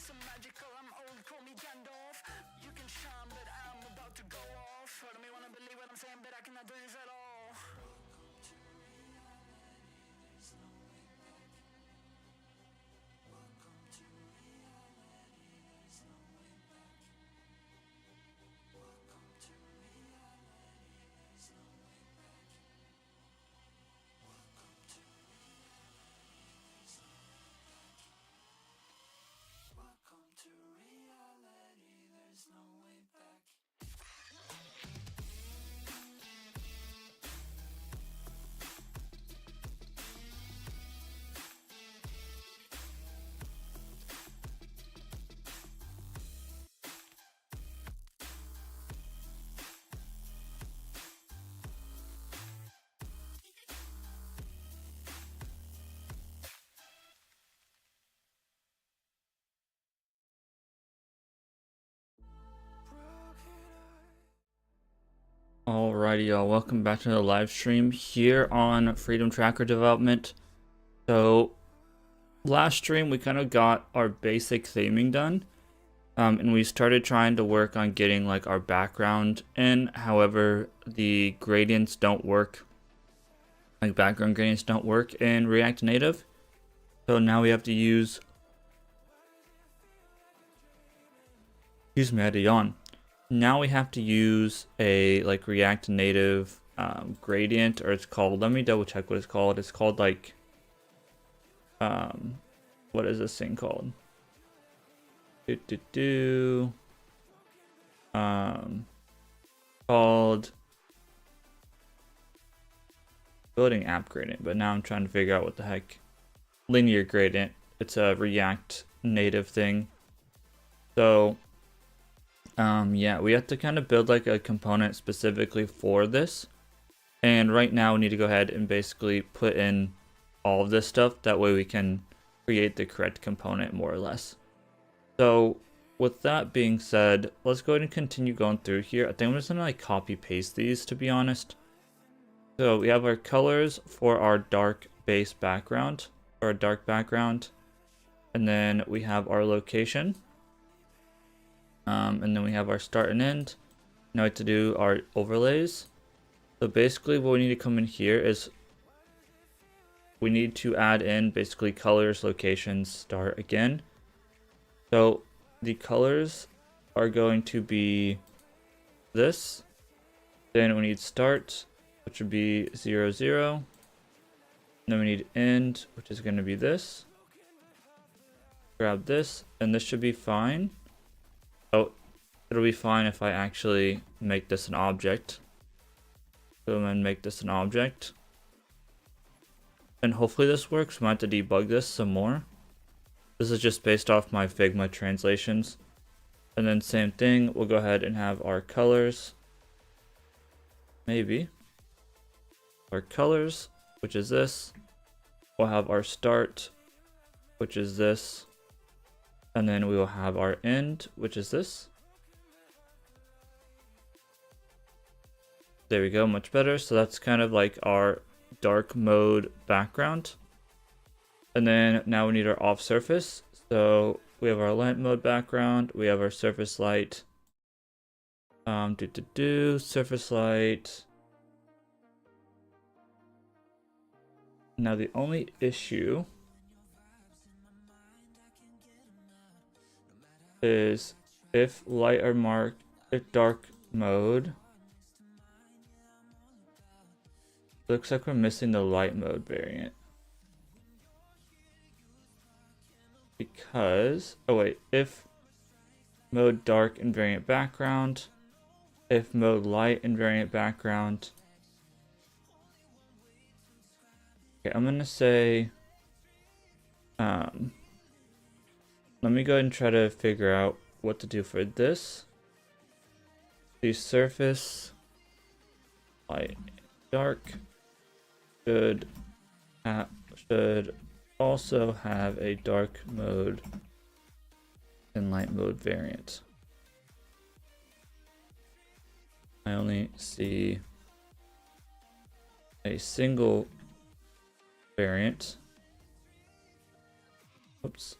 so magical, I'm old, call me Gandalf. You can shine, but I'm about to go off. I don't wanna believe what I'm saying, but I cannot do this at all. Welcome to reality, there's no way back. Alrighty, y'all, welcome back to the live stream here on Freedom Tracker Development. So last stream we kind of got our basic theming done, and we started trying to work on getting like our background in. However, the gradients don't work, like background gradients don't work in React Native. So now we have to use, excuse me, I had to yawn. Now we have to use a like React Native gradient, or it's called, let me double check what it's called. It's called like, what is this thing called? Called building app gradient, but now I'm trying to figure out what the heck. Linear gradient. It's a React Native thing. So yeah, we have to kind of build like a component specifically for this. And right now we need to go ahead and basically put in all of this stuff. That way we can create the correct component more or less. So with that being said, let's go ahead and continue going through here. I think I'm just gonna like copy paste these, to be honest. So we have our colors for our dark base background, or dark background. And then we have our location. And then we have our start and end. Now we have to do our overlays. So basically what we need to come in here is we need to add in basically colors, locations, start again. So the colors are going to be this. Then we need start, which would be 0, 0. Then we need end, which is going to be this. Grab this, and this should be fine. Oh, it'll be fine if I actually make this an object. So I'm going to make this an object. And hopefully this works. We might have to debug this some more. This is just based off my Figma translations. And then same thing, we'll go ahead and have our colors. Maybe. Our colors, which is this. We'll have our start, which is this. And then we will have our end, which is this. There we go, much better. So that's kind of like our dark mode background. And then now we need our off surface. So we have our light mode background. We have our surface light. Surface light. Now the only issue is if light or mark, if dark mode. Looks like we're missing the light mode variant. Because, oh wait, if mode dark invariant background, if mode light invariant background. Okay, I'm gonna say, let me go ahead and try to figure out what to do for this. The surface light dark should also have a dark mode and light mode variant. I only see a single variant. Oops.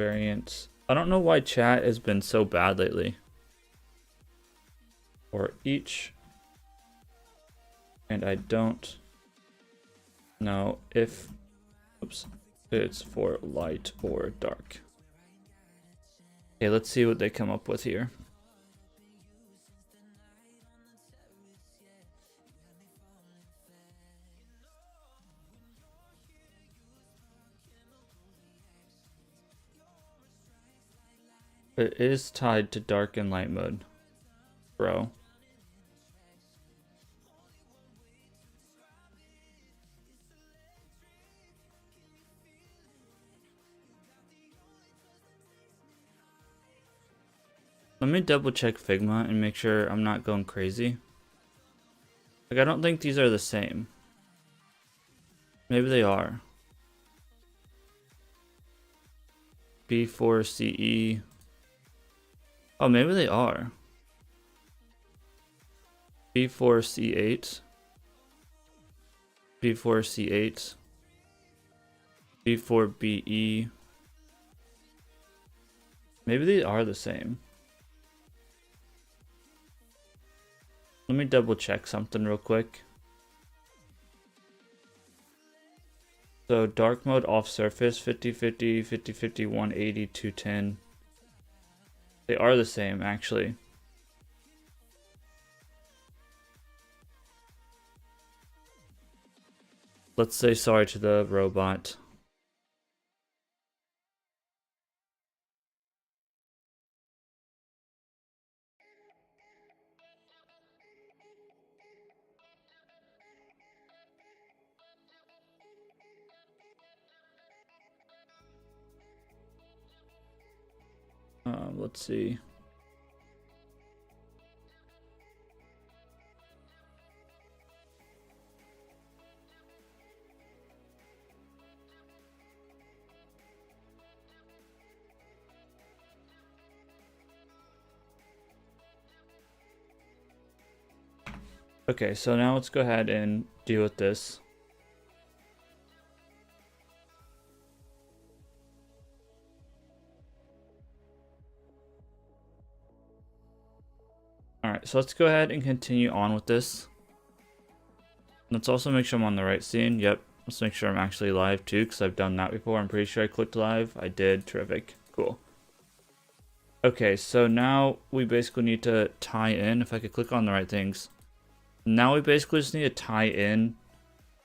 variant. I don't know why chat has been so bad lately. For each. And I don't know if it's for light or dark. Okay, let's see what they come up with here. It is tied to dark and light mode, bro. Let me double check Figma and make sure I'm not going crazy. Like, I don't think these are the same. Maybe they are. B4CE. Oh, maybe they are. B4C8. B4C8. B4BE. Maybe they are the same. Let me double check something real quick. So dark mode off surface 50/50, 50/50, 180, 210. They are the same actually. Let's say sorry to the robot. Let's see. Okay, so now let's go ahead and deal with this. Alright, so let's go ahead and continue on with this. Let's also make sure I'm on the right scene. Yep, let's make sure I'm actually live too, because I've done that before. I'm pretty sure I clicked live. I did. Terrific. Cool. Okay, so now we basically need to tie in. If I could click on the right things. Now we basically just need to tie in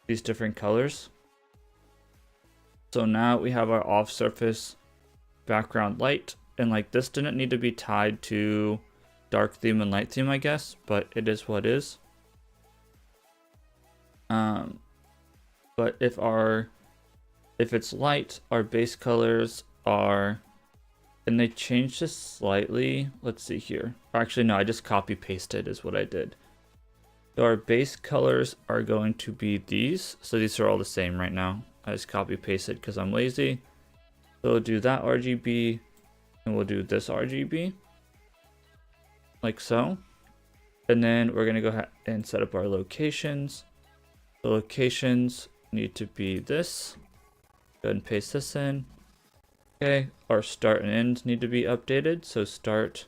these different colors. So now we have our off surface background light, and like this didn't need to be tied to dark theme and light theme, I guess, but it is what it is. But if it's light, our base colors are, and they changed this slightly. Let's see here. Actually, no, I just copy pasted is what I did. So our base colors are going to be these. So these are all the same right now. I just copy pasted because I'm lazy. So we'll do that RGB and we'll do this RGB. Like so. And then we're going to go ahead and set up our locations. The locations need to be this. Go ahead and paste this in. Okay, our start and end need to be updated. So start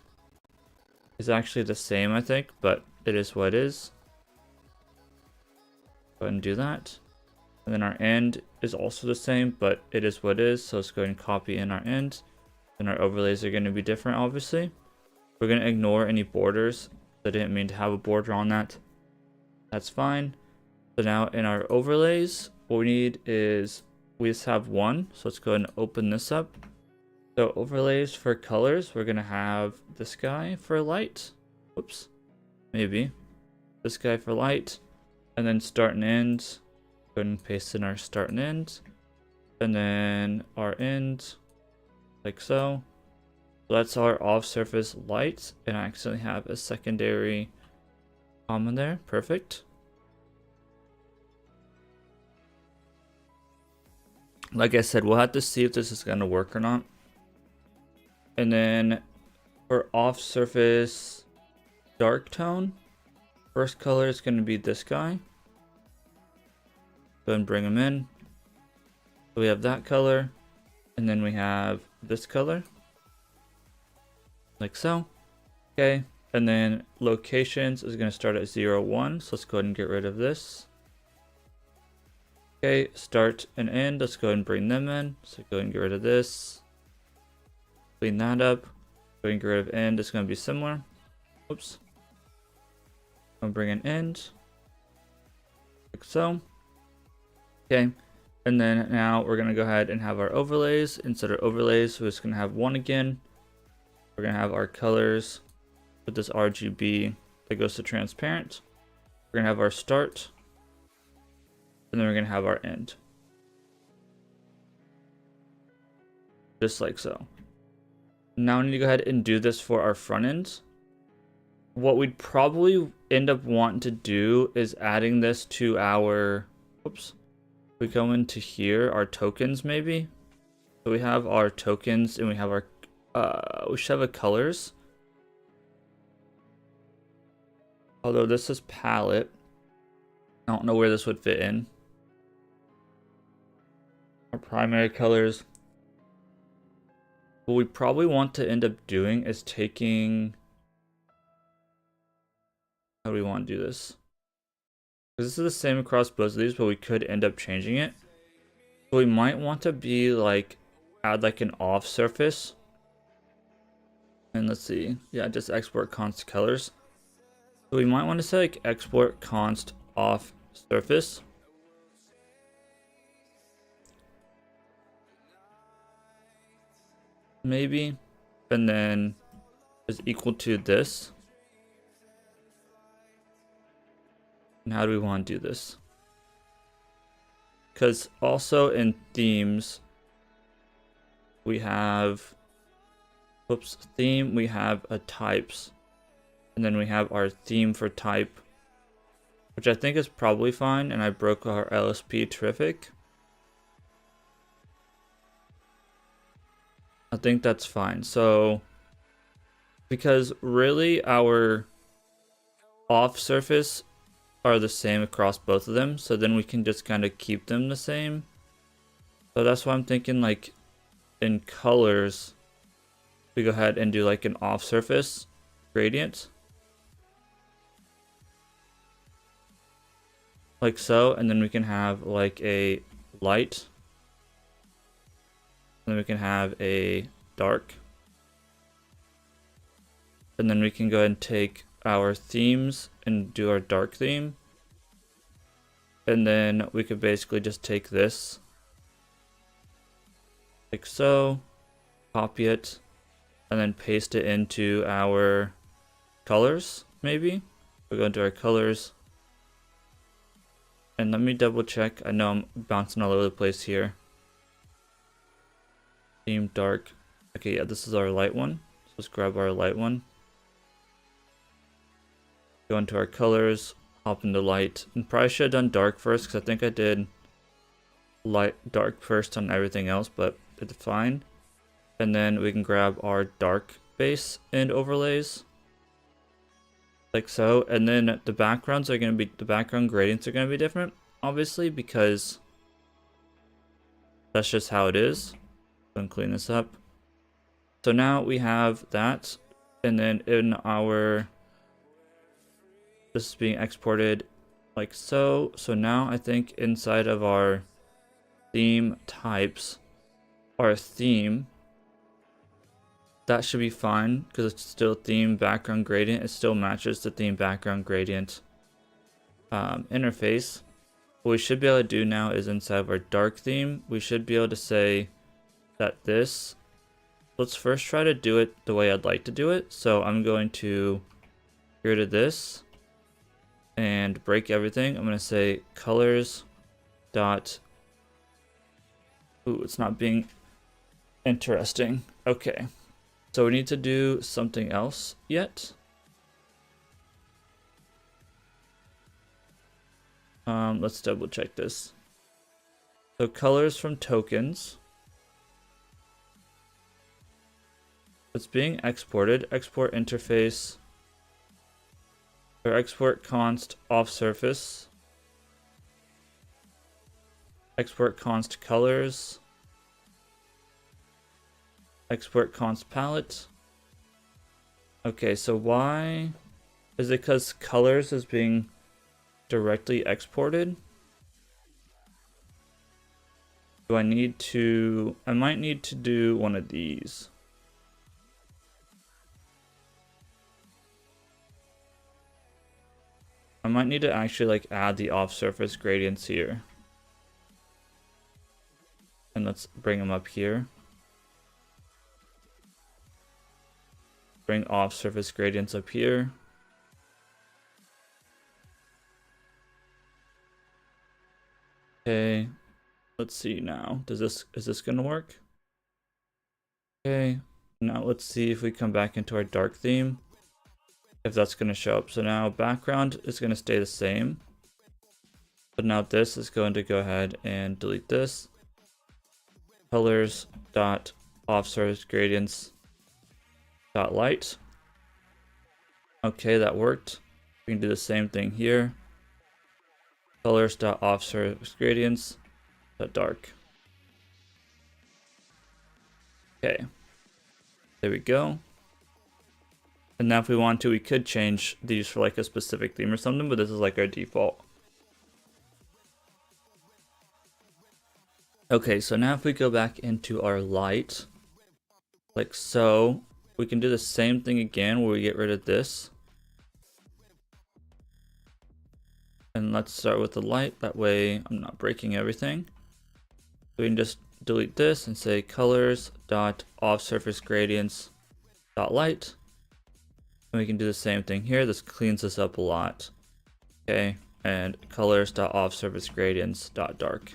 is actually the same, I think, but it is what it is. Go ahead and do that. And then our end is also the same, but it is what it is. So let's go ahead and copy in our end. And our overlays are going to be different, obviously. We're going to ignore any borders. I didn't mean to have a border on that. That's fine. So now in our overlays, what we need is, we just have one. So let's go ahead and open this up. So overlays for colors, we're going to have this guy for light. Whoops. Maybe. This guy for light. And then start and end. Go ahead and paste in our start and end. And then our end. Like so. So that's our off surface light. And I accidentally have a secondary comma there. Perfect. Like I said, we'll have to see if this is going to work or not. And then for off surface dark tone, first color is going to be this guy. Go ahead and bring him in. So we have that color. And then we have this color. Like so. Okay. And then locations is going to start at 0, 1. So let's go ahead and get rid of this. Okay, start and end. Let's go ahead and bring them in. So go ahead and get rid of this. Clean that up. Go ahead and get rid of end. It's going to be similar. Oops. I'm going to bring an end. Like so. Okay. And then now we're going to go ahead and have our overlays. Instead of overlays, we're just going to have one again. We're going to have our colors with this RGB that goes to transparent. We're going to have our start. And then we're going to have our end. Just like so. Now we need to go ahead and do this for our front end. What we'd probably end up wanting to do is adding this to our, oops, we go into here, our tokens maybe. So we have our tokens and we have our, we should have a colors. Although this is palette. I don't know where this would fit in. Our primary colors. What we probably want to end up doing is taking, how do we want to do this? Because this is the same across both of these, but we could end up changing it. So we might want to be like, add like an off surface. And let's see, yeah, just export const colors. So we might want to say like export const off surface. Maybe, and then is equal to this. And how do we want to do this? Because also in themes, we have, whoops, theme, we have a types, and then we have our theme for type, which I think is probably fine, and I broke our LSP, terrific. I think that's fine. So, because really our off surface are the same across both of them, so then we can just kind of keep them the same. So that's why I'm thinking like in colors, we go ahead and do like an off surface gradient. Like so, and then we can have like a light. And then we can have a dark. And then we can go ahead and take our themes and do our dark theme. And then we could basically just take this. Like so. Copy it. And then paste it into our colors, maybe. We'll go into our colors. And let me double check. I know I'm bouncing all over the place here. Theme dark. Okay, yeah, this is our light one. So let's grab our light one. Go into our colors, hop into light. And probably should have done dark first because I think I did dark first on everything else, but it's fine. And then we can grab our dark base and overlays. Like so. And then the backgrounds are going to be, the background gradients are going to be different, obviously, because that's just how it is. Go and clean this up. So now we have that, and then in our, this is being exported like so. So now I think inside of our theme types, our theme, that should be fine because it's still theme background gradient. It still matches the theme background gradient interface. What we should be able to do now is inside of our dark theme, we should be able to say that this, let's first try to do it the way I'd like to do it. So I'm going to get rid of this and break everything. I'm going to say colors dot, ooh, it's not being interesting. Okay, so we need to do something else yet. Let's double check this. So colors from tokens. It's being exported. Export interface. Or export const off surface. Export const colors. Export const palette. Okay, so why is it because colors is being directly exported? Do I need to, I might need to do one of these. I might need to actually like add the off surface gradients here. And let's bring them up here. Bring off surface gradients up here. Okay. Let's see now. Is this gonna work? Okay. Now let's see if we come back into our dark theme. If that's gonna show up. So now background is gonna stay the same. But now this is going to go ahead and delete this. Colors dot off surface gradients dot light. Okay, that worked. We can do the same thing here. Colors dot off surface gradients dot dark. Okay, there we go. And now if we want to, we could change these for like a specific theme or something, but this is like our default. Okay, so now if we go back into our light, like so, we can do the same thing again where we get rid of this. And let's start with the light, that way I'm not breaking everything. We can just delete this and say colors dot off surface gradients dot light. And we can do the same thing here. This cleans this up a lot. Okay, and colors dot off surface gradients dot dark.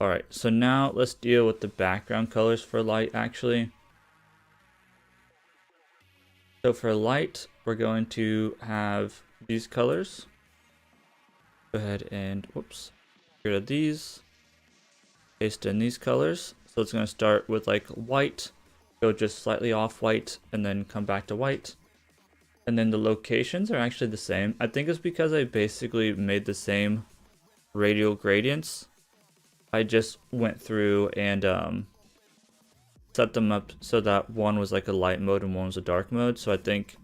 Alright, so now let's deal with the background colors for light actually. So for light, we're going to have these colors. Go ahead and, whoops, get rid of these. Paste in these colors. So it's going to start with like white, go just slightly off white, and then come back to white. And then the locations are actually the same. I think it's because I basically made the same radial gradients. I just went through and set them up so that one was like a light mode and one was a dark mode. So I think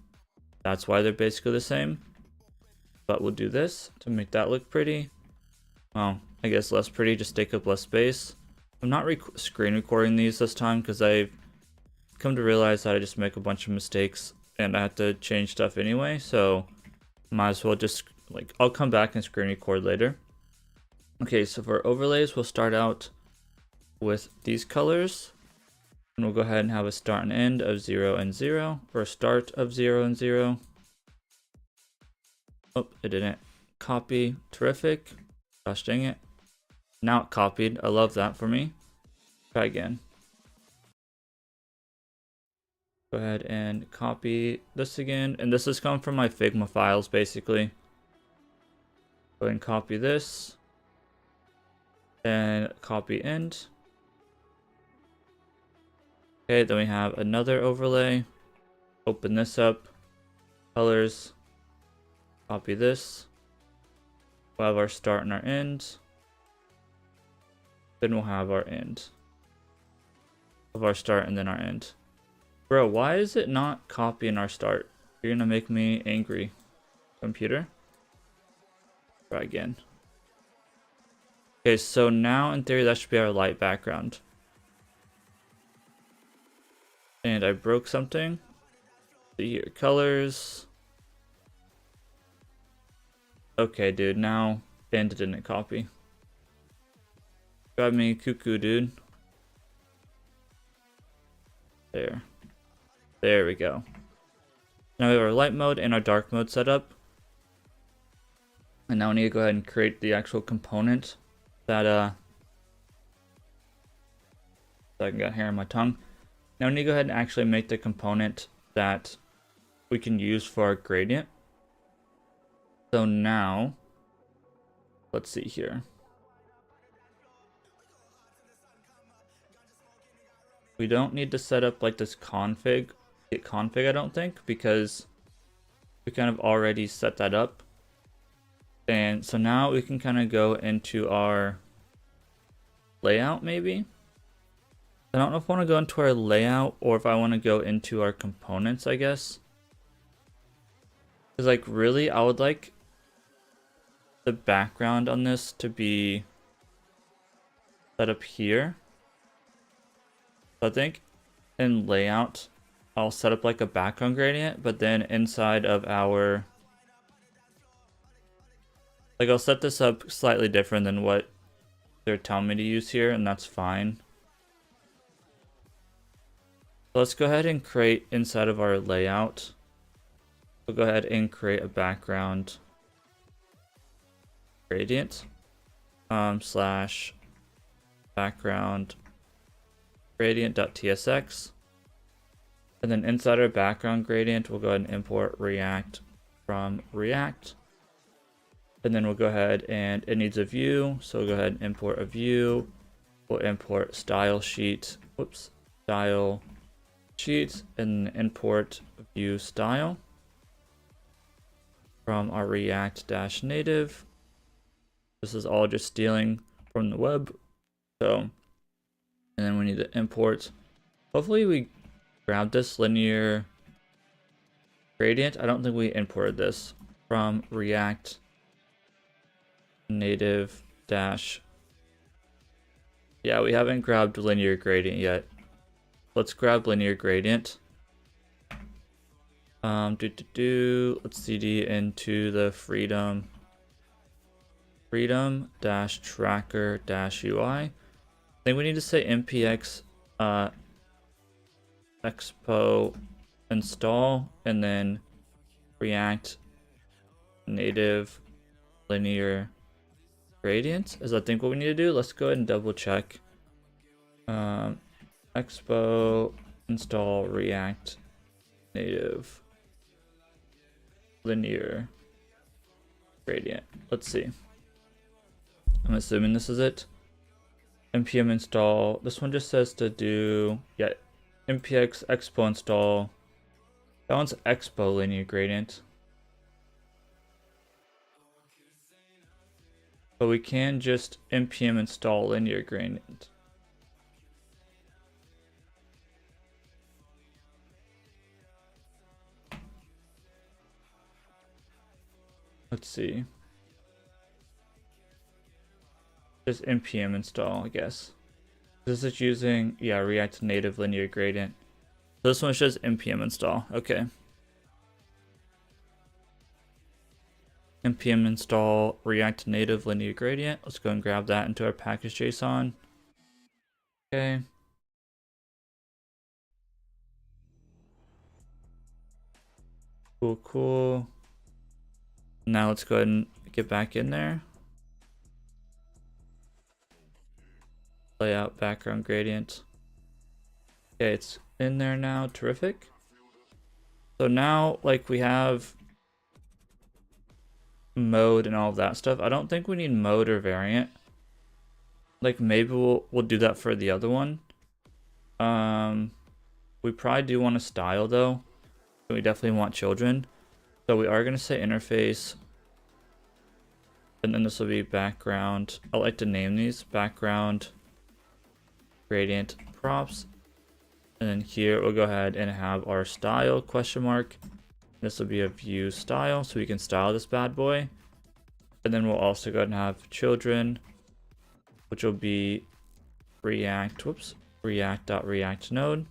that's why they're basically the same. But we'll do this to make that look pretty. Well, I guess less pretty, just take up less space. I'm not screen recording these this time because I've come to realize that I just make a bunch of mistakes and I have to change stuff anyway. So might as well just like, I'll come back and screen record later. Okay, so for overlays, we'll start out with these colors. And we'll go ahead and have a start and end of 0 and 0, or a start of 0 and 0. Oh, it didn't copy. Terrific. Gosh dang it. Now it copied. I love that for me. Try again. Go ahead and copy this again. And this has come from my Figma files, basically. Go ahead and copy this. And copy end. Okay, then we have another overlay. Open this up. Colors. Copy this. We'll have our start and our end. Then we'll have our end. Of our start and then our end. Bro, why is it not copying our start? You're gonna make me angry. Computer. Try again. Okay, so now in theory that should be our light background. And I broke something. See here, colors. Okay, dude, now end didn't copy. Drive me cuckoo, dude. There. There we go. Now we have our light mode and our dark mode set up. And now we need to go ahead and create the actual component that so I got hair on my tongue. Now we need to go ahead and actually make the component that we can use for our gradient. So now, let's see here. We don't need to set up like this config, git config, I don't think, because we kind of already set that up. And so now we can kind of go into our layout maybe. I don't know if I want to go into our layout or if I want to go into our components, I guess. Because like really, I would like the background on this to be set up here. So I think in layout, I'll set up like a background gradient, but then inside of our, like I'll set this up slightly different than what they're telling me to use here, and that's fine. So let's go ahead and create inside of our layout. We'll go ahead and create a background gradient slash background gradient.tsx. And then inside our background gradient, we'll go ahead and import React from React. And then we'll go ahead and it needs a view. So we'll go ahead and import a view. We'll import style sheet, style sheet, and import view style from our React-native. This is all just stealing from the web. So, and then we need to import, hopefully we grab this linear gradient. I don't think we imported this from React native dash. Yeah, we haven't grabbed linear gradient yet. Let's grab linear gradient. Let's cd into the freedom dash tracker dash UI. I think we need to say npx expo install and then React native linear gradient is I think what we need to do. Let's go ahead and double check. Expo install React native linear gradient. Let's see. I'm assuming this is it. npm install. This one just says to do, yeah, npx expo install. That one's expo linear gradient. But we can just npm install linear gradient. Let's see. Just npm install, I guess. This is using, yeah, React native linear gradient. So this one's just npm install. Okay. npm install React native linear gradient. Let's go and grab that into our package.json. Okay. Cool. Now let's go ahead and get back in there. Layout background gradient. Okay, it's in there now. Terrific. So now, like, we have mode and all of that stuff. I don't think we need mode or variant. Like, maybe we'll do that for the other one. We probably do want a style though. We definitely want children. So we are going to say interface. And then this will be background. I like to name these background gradient props. And then here we'll go ahead and have our style question mark. This will be a view style, so we can style this bad boy. And then we'll also go ahead and have children, which will be react.react node.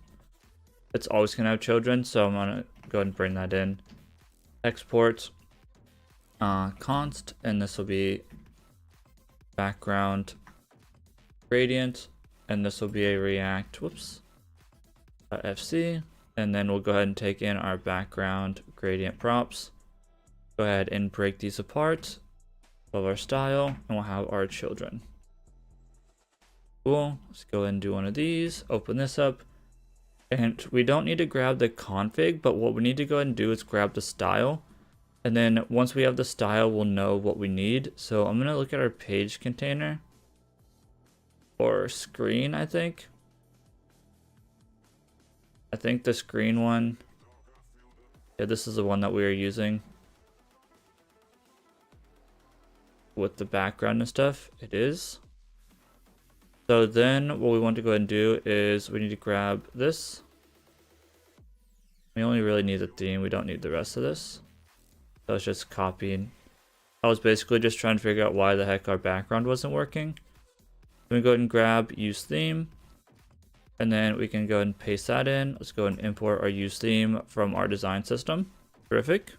It's always going to have children, so I'm going to go ahead and bring that in. Export const, and this will be background gradient, and this will be a react fc, and then we'll go ahead and take in our background gradient props. Go ahead and break these apart of our style, and we'll have our children. Cool. Let's go ahead and do one of these. Open this up. And we don't need to grab the config, but what we need to go ahead and do is grab the style. And then once we have the style, we'll know what we need. So I'm going to look at our page container. Or screen, I think. I think the screen one. Yeah, this is the one that we are using. With the background and stuff. It is. So then what we want to go ahead and do is we need to grab this. We only really need the theme. We don't need the rest of this. So it's just copying. I was basically just trying to figure out why the heck our background wasn't working. Then we go ahead and grab use theme. And then we can go ahead and paste that in. Let's go ahead and import our use theme from our design system. Terrific.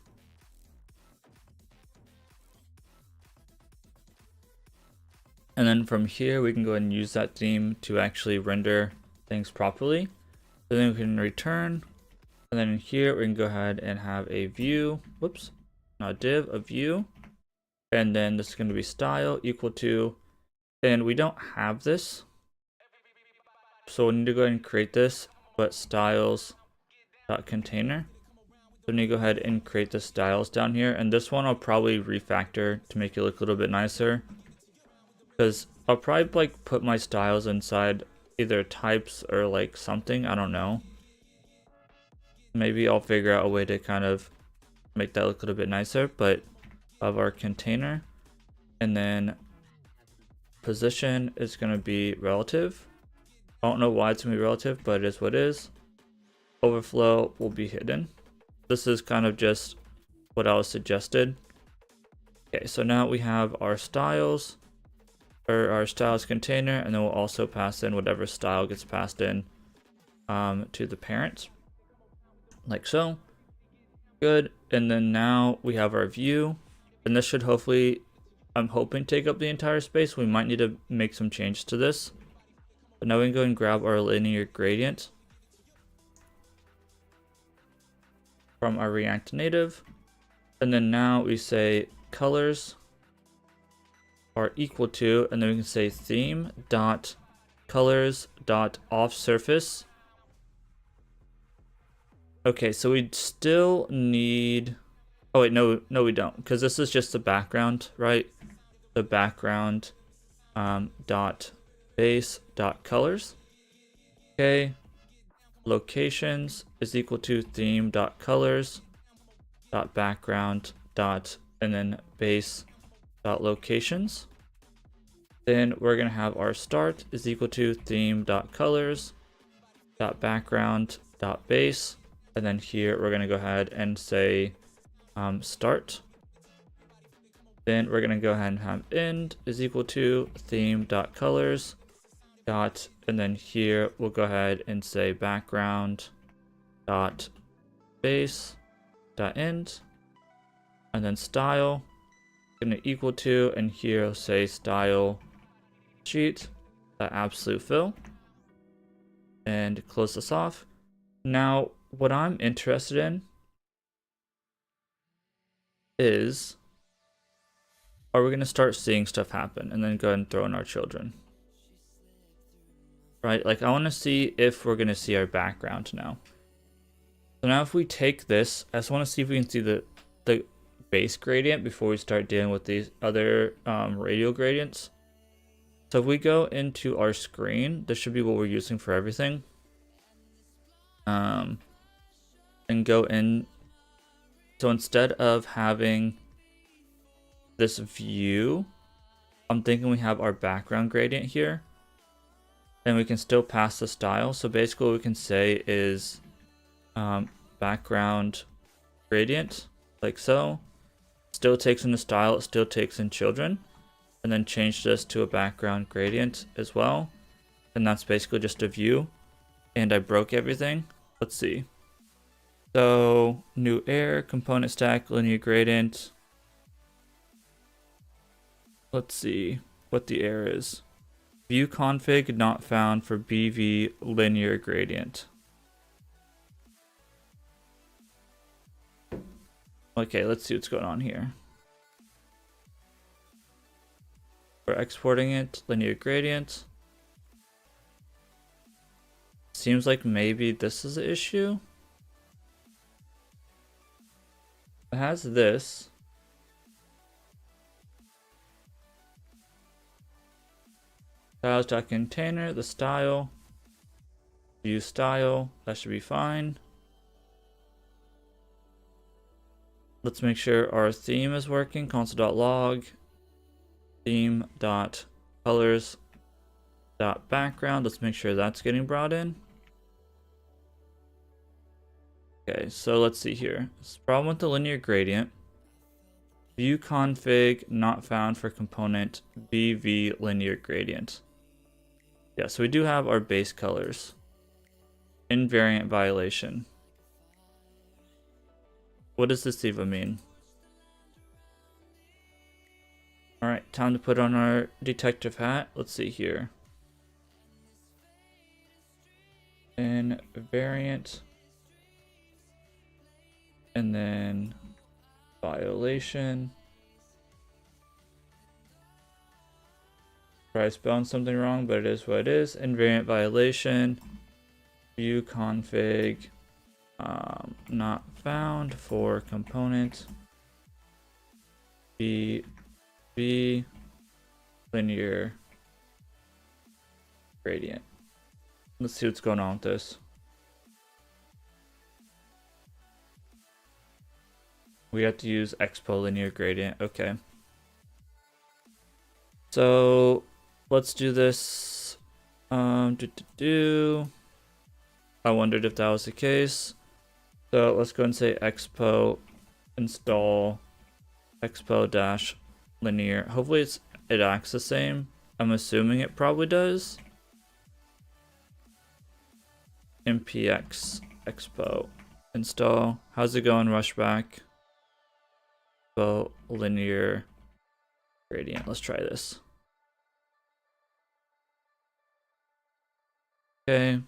And then from here, we can go ahead and use that theme to actually render things properly. So then we can return. And then in here, we can go ahead and have a view. Whoops, not a div, a view. And then this is going to be style equal to, and we don't have this. So we need to go ahead and create this, but styles.container. So we need to go ahead and create the styles down here. And this one I'll probably refactor to make it look a little bit nicer. Because I'll probably like put my styles inside either types or like something, I don't know. Maybe I'll figure out a way to kind of make that look a little bit nicer, but of our container. And then position is going to be relative. I don't know why it's going to be relative, but it is what it is. Overflow will be hidden. This is kind of just what I was suggested. Okay, so now we have our styles, or our styles container, and then we'll also pass in whatever style gets passed in to the parent, like so. Good. And then now we have our view, and this should hopefully, I'm hoping, take up the entire space. We might need to make some changes to this. But now we can go and grab our linear gradient from our React Native. And then now we say colors are equal to, and then we can say theme dot colors dot off surface. Okay, so we still need, oh wait, no we don't, because this is just the background, right? The background dot base dot colors. Okay, locations is equal to theme dot colors dot background dot, and then base dot locations. Then we're gonna have our start is equal to theme dot colors dot background dot base, and then here we're gonna go ahead and say start. Then we're gonna go ahead and have end is equal to theme dot colors dot, and then here we'll go ahead and say background dot base dot end, and then style gonna equal to, and here I'll say style sheet dot absolute fill, and close this off. Now what I'm interested in is, are we going to start seeing stuff happen and then go ahead and throw in our children? Right? Like I want to see if we're going to see our background now. So now if we take this, I just want to see if we can see the base gradient before we start dealing with these other radial gradients. So if we go into our screen, this should be what we're using for everything. And go in. So instead of having this view, I'm thinking we have our background gradient here, and we can still pass the style. So basically what we can say is background gradient, like so. Still takes in the style, it still takes in children, and then change this to a background gradient as well. And that's basically just a view. And I broke everything. Let's see. So new error, component stack, linear gradient. Let's see what the error is. View config not found for BV linear gradient. Okay, let's see what's going on here. We're exporting it, linear gradient. Seems like maybe this is the issue. It has this. Styles.container, the style. View style, that should be fine. Let's make sure our theme is working. Console.log theme.colors dot background. Let's make sure that's getting brought in. Okay, so let's see here. This problem with the linear gradient. View config not found for component BV linear gradient. Yeah, so we do have our base colors. Invariant violation. What does this even mean? Alright, time to put on our detective hat. Let's see here. Invariant. And then violation. Probably spelling something wrong, but it is what it is. Invariant violation. View config not found for component B linear gradient. Let's see what's going on with this. We have to use expo linear gradient. Okay. So let's do this. I wondered if that was the case. So let's go and say expo install expo dash linear. Hopefully it acts the same. I'm assuming it probably does. npx expo install. How's it going, Rushback? Expo linear gradient. Let's try this. Okay.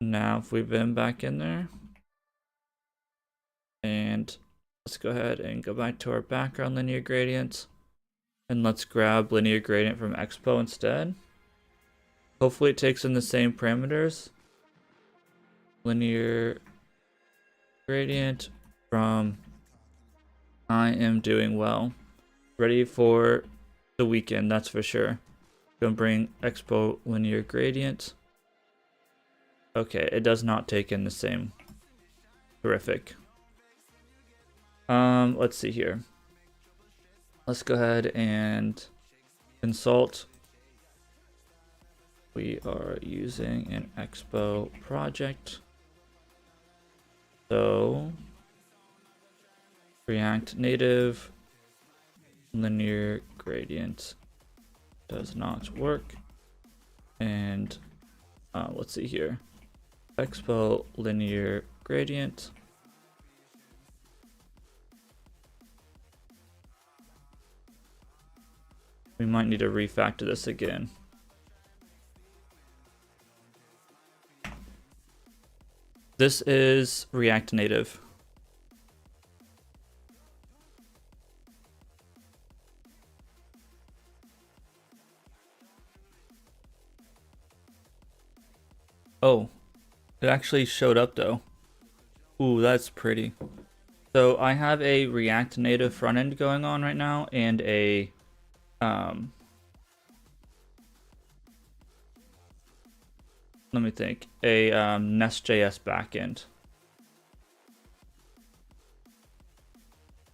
Now if we've been back in there, and let's go ahead and go back to our background linear gradient, and let's grab linear gradient from expo instead. Hopefully it takes in the same parameters. Linear gradient from I am doing well. Ready for the weekend, that's for sure. Gonna bring expo linear gradient. Okay, it does not take in the same. Terrific. Let's see here. Let's go ahead and consult. We are using an expo project. So React Native linear gradient does not work. And let's see here. Expo linear gradient. We might need to refactor this again. This is React Native. Oh, it actually showed up though. Ooh, that's pretty. So I have a React Native front end going on right now and a let me think, a Nest.js backend.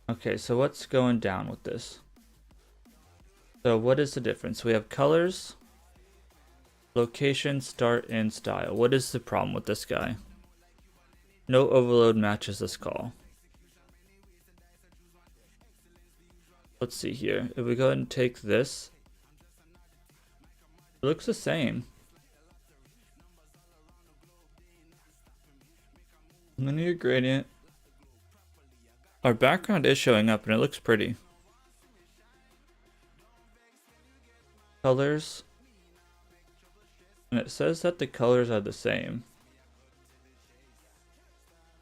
Okay, so what's going down with this? So what is the difference? We have colors, location, start, and style. What is the problem with this guy? No overload matches this call. Let's see here. If we go ahead and take this, it looks the same. Linear gradient. Our background is showing up and it looks pretty. Colors. And it says that the colors are the same.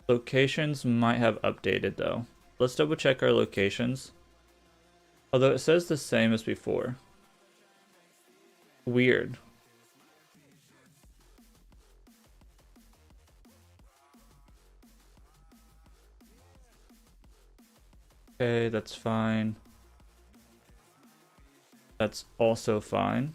Locations might have updated though. Let's double check our locations. Although it says the same as before. Weird. Okay, that's fine. That's also fine.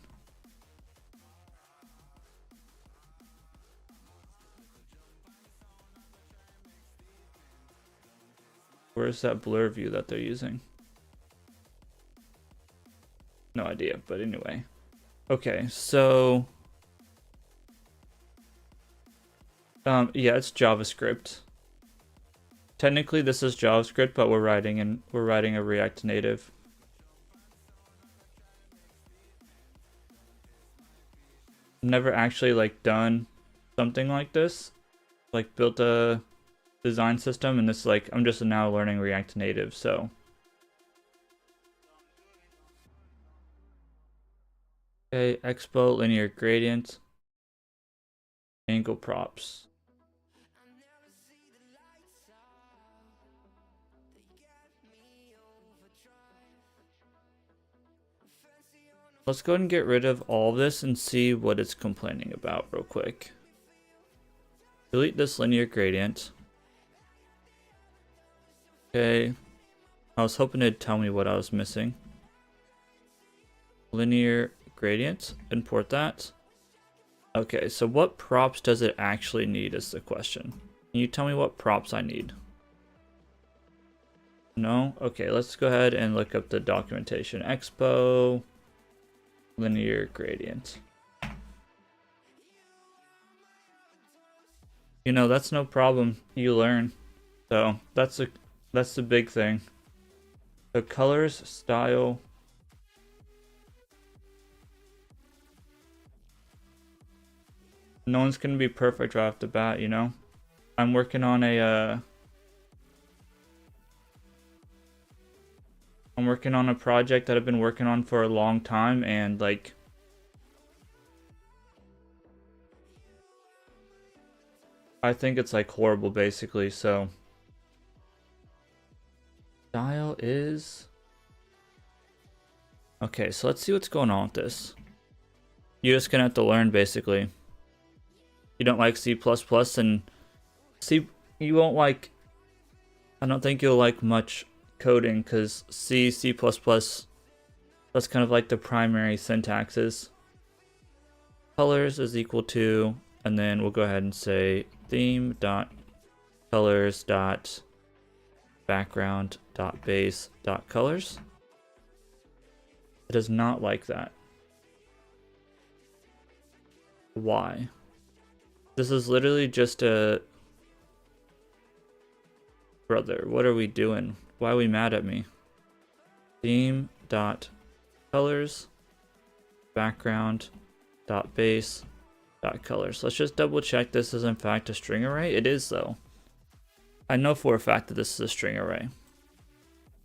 Where's that blur view that they're using? No idea, but anyway. Okay, so yeah, it's JavaScript. Technically this is JavaScript, but we're writing a React Native. Never actually like done something like this, like built a design system, and this like I'm just now learning React Native, so okay, expo linear gradient, angle props. Let's go ahead and get rid of all of this and see what it's complaining about real quick. Delete this linear gradient. Okay, I was hoping it'd tell me what I was missing. Linear gradient, import that. Okay, so what props does it actually need is the question. Can you tell me what props I need? No? Okay, let's go ahead and look up the documentation. Expo linear gradient. You know, that's no problem. You learn. So that's the big thing. So colors, style. No one's gonna be perfect right off the bat, you know? I'm working on a project that I've been working on for a long time, and like I think it's like horrible basically, so style is okay, so let's see what's going on with this. You're just gonna have to learn basically. You don't like C++, and C, you won't like, I don't think you'll like much coding, because C, C++, that's kind of like the primary syntaxes. Colors is equal to, and then we'll go ahead and say theme dot colors dot background dot base dot colors. It does not like that. Why? This is literally just a... Brother, what are we doing? Why are we mad at me? Theme dot colors background dot base dot colors. Let's just double check this is in fact a string array. It is though. I know for a fact that this is a string array.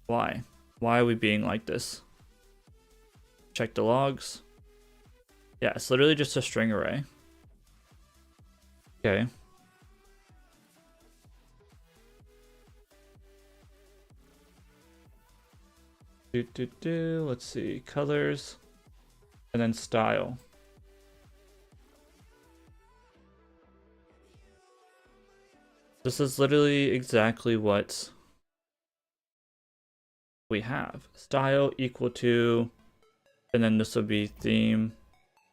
Why? Why are we being like this? Check the logs. Yeah, it's literally just a string array. Okay. Let's see. Colors. And then style. This is literally exactly what we have. Style equal to, and then this would be theme.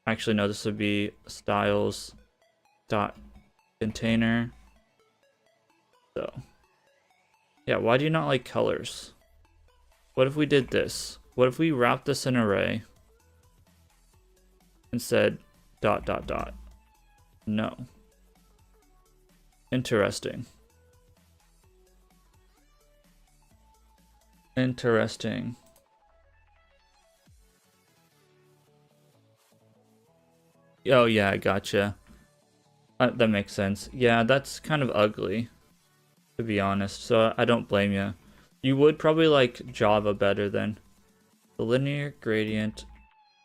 Actually, no, this would be styles dot container. So, yeah, why do you not like colors? What if we did this? What if we wrapped this in an array and said dot dot dot? No. Interesting. Interesting. Oh yeah, I gotcha. That makes sense. Yeah, that's kind of ugly, to be honest, so I don't blame you. You would probably like Java better than. The linear gradient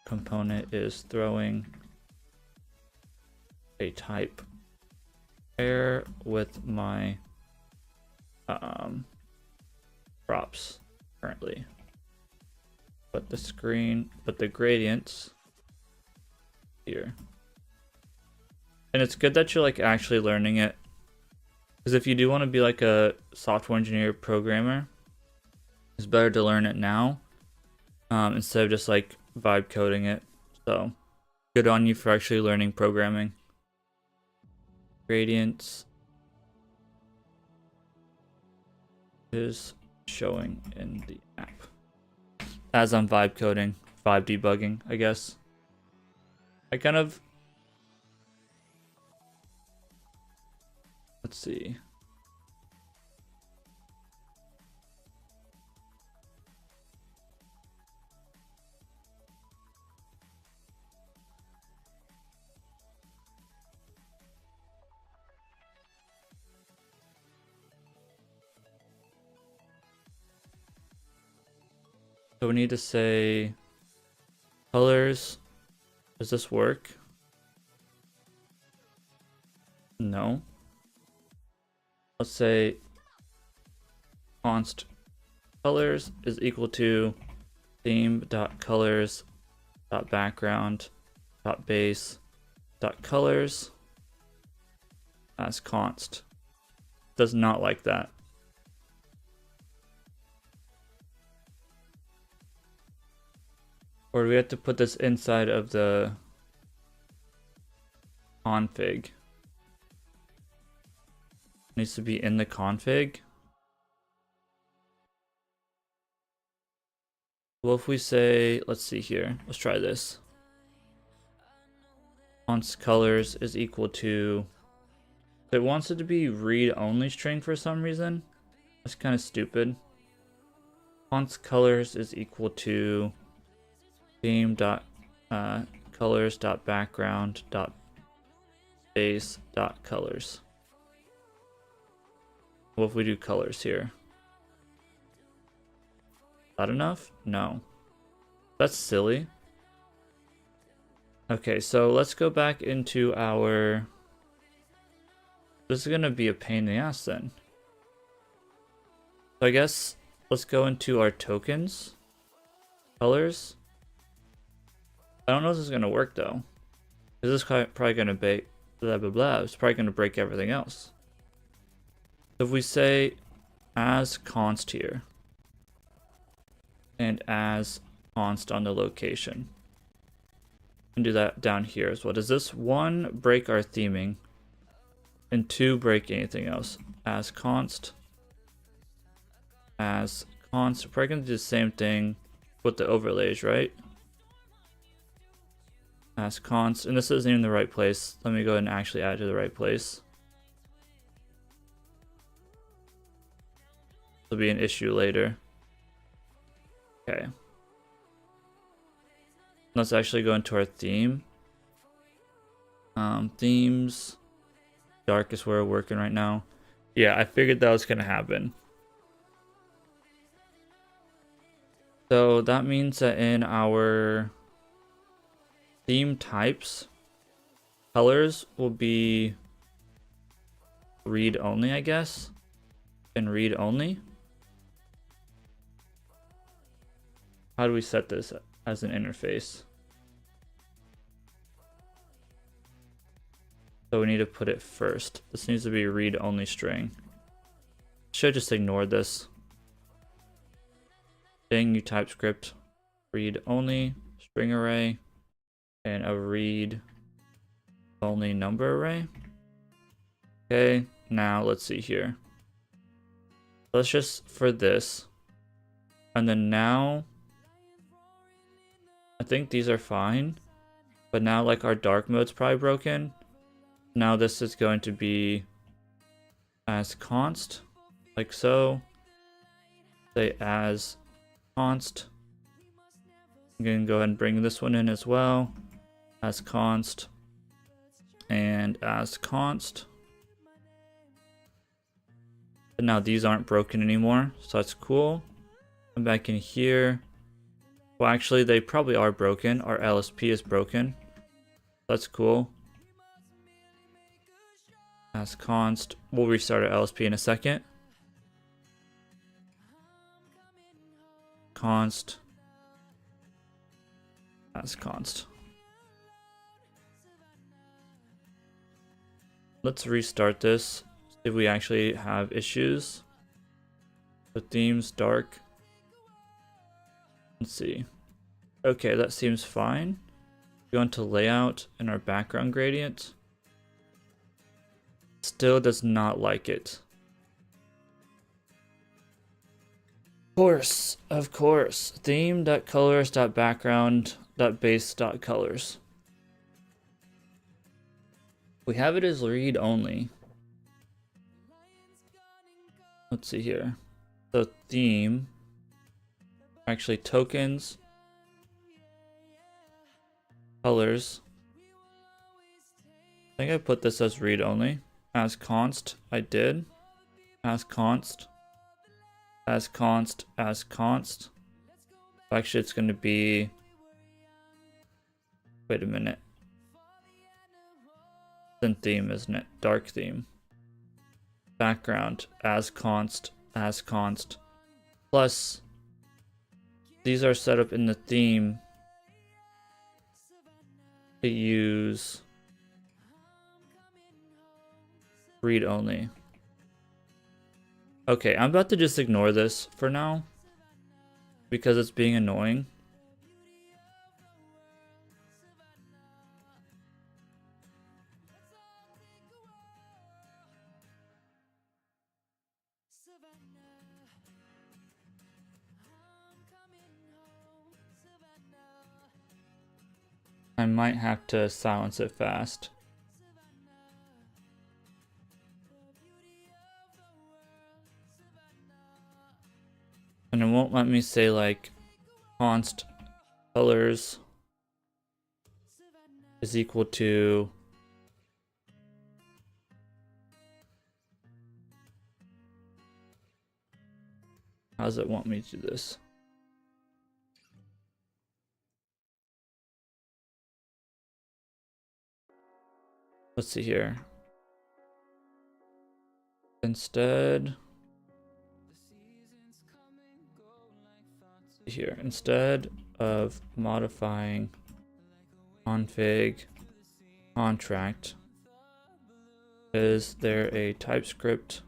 component is throwing a type error with my props currently. But the gradients here. And it's good that you're like actually learning it. Because if you do want to be like a software engineer programmer, it's better to learn it now instead of just like vibe coding it. So good on you for actually learning programming. Gradients is showing in the app as I'm vibe coding, vibe debugging, I guess. let's see. So we need to say colors. Does this work? No. Let's say const colors is equal to theme.colors.background.base.colors as const. Does not like that. Or do we have to put this inside of the config? Needs to be in the config. Well, if we say, let's see here, let's try this. Const colors is equal to, it wants it to be read-only string for some reason. That's kind of stupid. Const colors is equal to theme.colors.background.base.colors. What if we do colors here? Is that enough? No. That's silly. Okay, so let's go back into our... This is gonna be a pain in the ass then. So I guess let's go into our tokens. Colors. I don't know if this is gonna work though. This is probably gonna break blah blah blah. It's probably gonna break everything else. So if we say as const here and as const on the location, and do that down here as well. Does this 1 break our theming and 2 break anything else? As const, we're probably gonna do the same thing with the overlays, right? As const, and this isn't even the right place. Let me go ahead and actually add it to the right place. It'll be an issue later. Okay. Let's actually go into our theme. Themes. Dark is where we're working right now. Yeah, I figured that was gonna happen. So that means that in our theme types, colors will be read only, I guess. And read only. How do we set this as an interface? So we need to put it first. This needs to be read only string. Should just ignore this. Dang you TypeScript. Read only string array and a read only number array. Okay, now let's see here. Let's just for this. And then now I think these are fine. But now like our dark mode's probably broken. Now this is going to be as const, like so. Say as const. I'm going to go ahead and bring this one in as well. As const and as const. And now these aren't broken anymore, so that's cool. Come back in here. Well, actually, they probably are broken. Our LSP is broken. That's cool. As const. We'll restart our LSP in a second. Const. As const. Let's restart this. See if we actually have issues. The theme's dark. Let's see. Okay, that seems fine. Go into layout and our background gradient. Still does not like it. Of course. Theme.colors.background.base.colors. We have it as read only. Let's see here. The theme, actually tokens, colors. I think I put this as read only. As const, I did. As const. As const, as const. Actually, it's going to be... Wait a minute. Thin theme, isn't it? Dark theme. Background, as const, as const. Plus, these are set up in the theme to use read only. Okay, I'm about to just ignore this for now because it's being annoying. I might have to silence it fast. And it won't let me say like const colors is equal to how does it want me to do this? Let's see here. Instead of modifying config contract, is there a TypeScript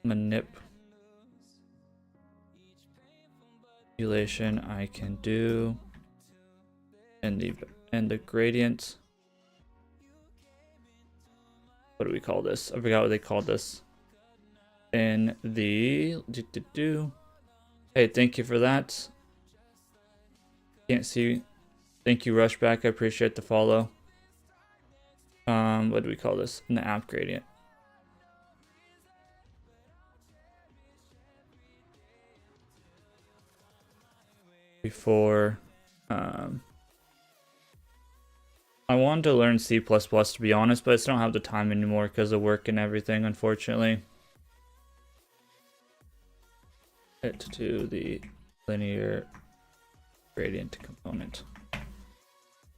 manipulation I can do in the gradient? What do we call this? I forgot what they called this. In the Hey, thank you for that. Can't see. Thank you, Rushback. I appreciate the follow. What do we call this? In the app gradient. Before I wanted to learn C++ to be honest, but I just don't have the time anymore because of work and everything, unfortunately. It to the linear gradient component.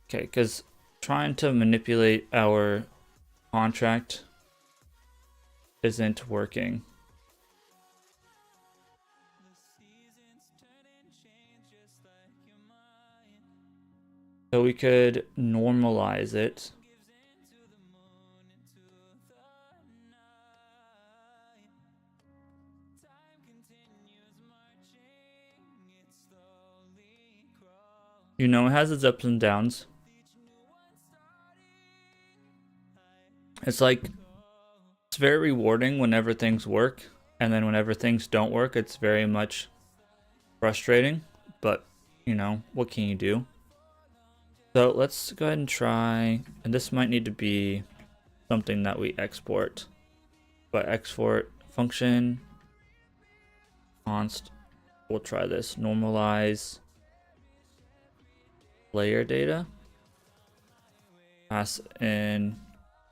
Okay, because trying to manipulate our contract isn't working. So we could normalize it. You know, it has its ups and downs. It's like, it's very rewarding whenever things work, and then whenever things don't work, it's very much frustrating, but, you know, what can you do? So let's go ahead and try, and this might need to be something that we export, but export function const, we'll try this, normalize layer data, pass in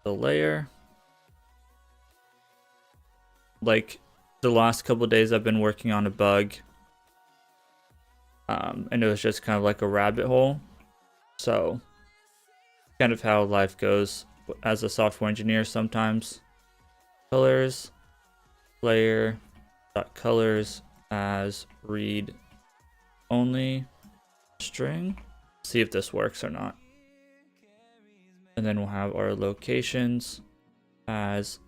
the layer. Like the last couple of days I've been working on a bug, and it was just kind of like a rabbit hole. So kind of how life goes as a software engineer sometimes. Colors, layer dot colors as read only string. See if this works or not. And then we'll have our locations as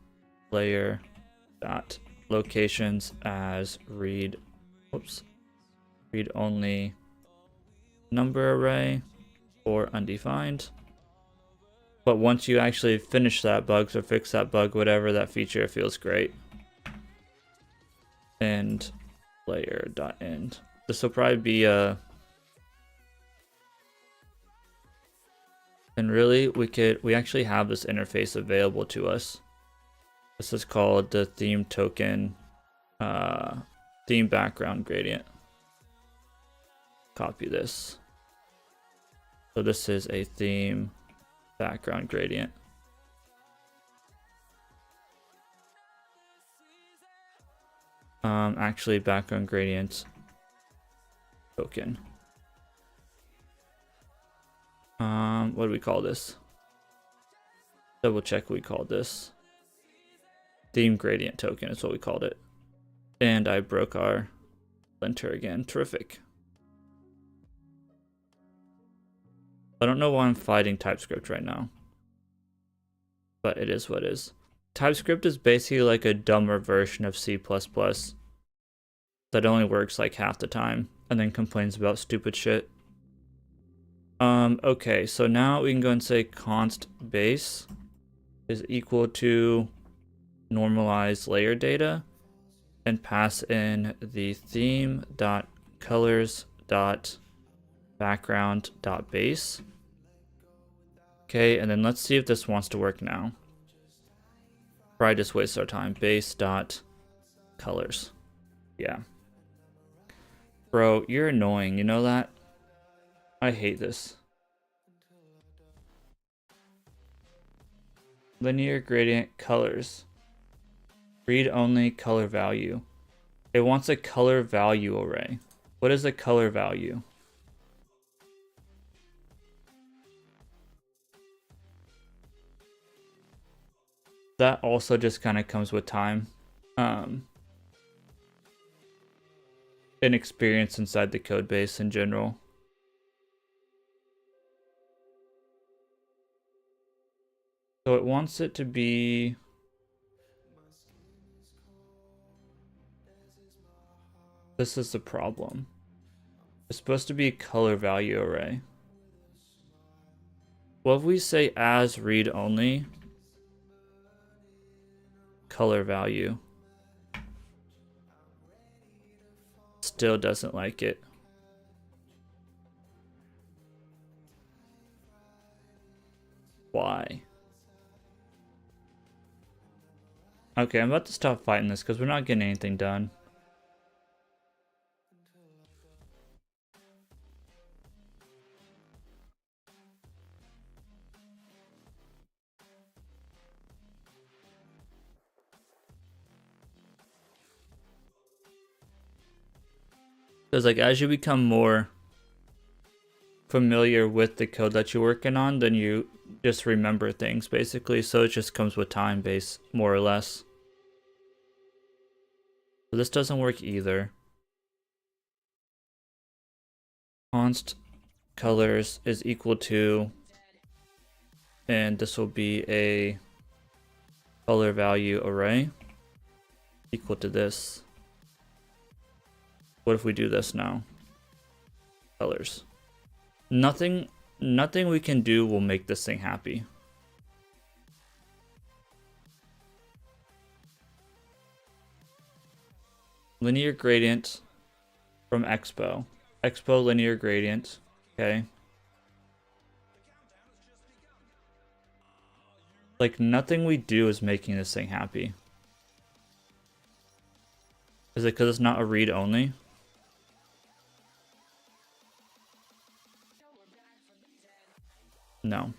layer dot locations as read only number array or undefined. But once you actually finish that bug or fix that bug, whatever that feature, it feels great. And layer dot end. This will probably be a And really, we actually have this interface available to us. This is called the theme token, theme background gradient. Copy this. So this is a theme background gradient. Actually background gradient token. What do we call this? Double check what we called this. Theme gradient token is what we called it. And I broke our linter again. Terrific. I don't know why I'm fighting TypeScript right now, but it is what it is. TypeScript is basically like a dumber version of C++ that only works like half the time and then complains about stupid shit. Okay, so now we can go and say const base is equal to normalized layer data and pass in the theme.colors.background.base. Okay, and then let's see if this wants to work now. Probably just waste our time. Base.colors. Yeah. Bro, you're annoying, you know that? I hate this. Linear gradient colors. Read only color value. It wants a color value array. What is a color value? That also just kind of comes with time. And experience inside the code base in general. So it wants it to be... This is the problem. It's supposed to be a color value array. What if we say as read only color value? Still doesn't like it. Why? Okay, I'm about to stop fighting this because we're not getting anything done. Because like as you become more familiar with the code that you're working on, then you just remember things basically. So it just comes with time base, more or less. So this doesn't work either. Const colors is equal to, and this will be a color value array equal to this. What if we do this now? Colors. Nothing we can do will make this thing happy. Linear gradient from Expo. Expo linear gradient. Okay. Like nothing we do is making this thing happy. Is it because it's not a read only? No.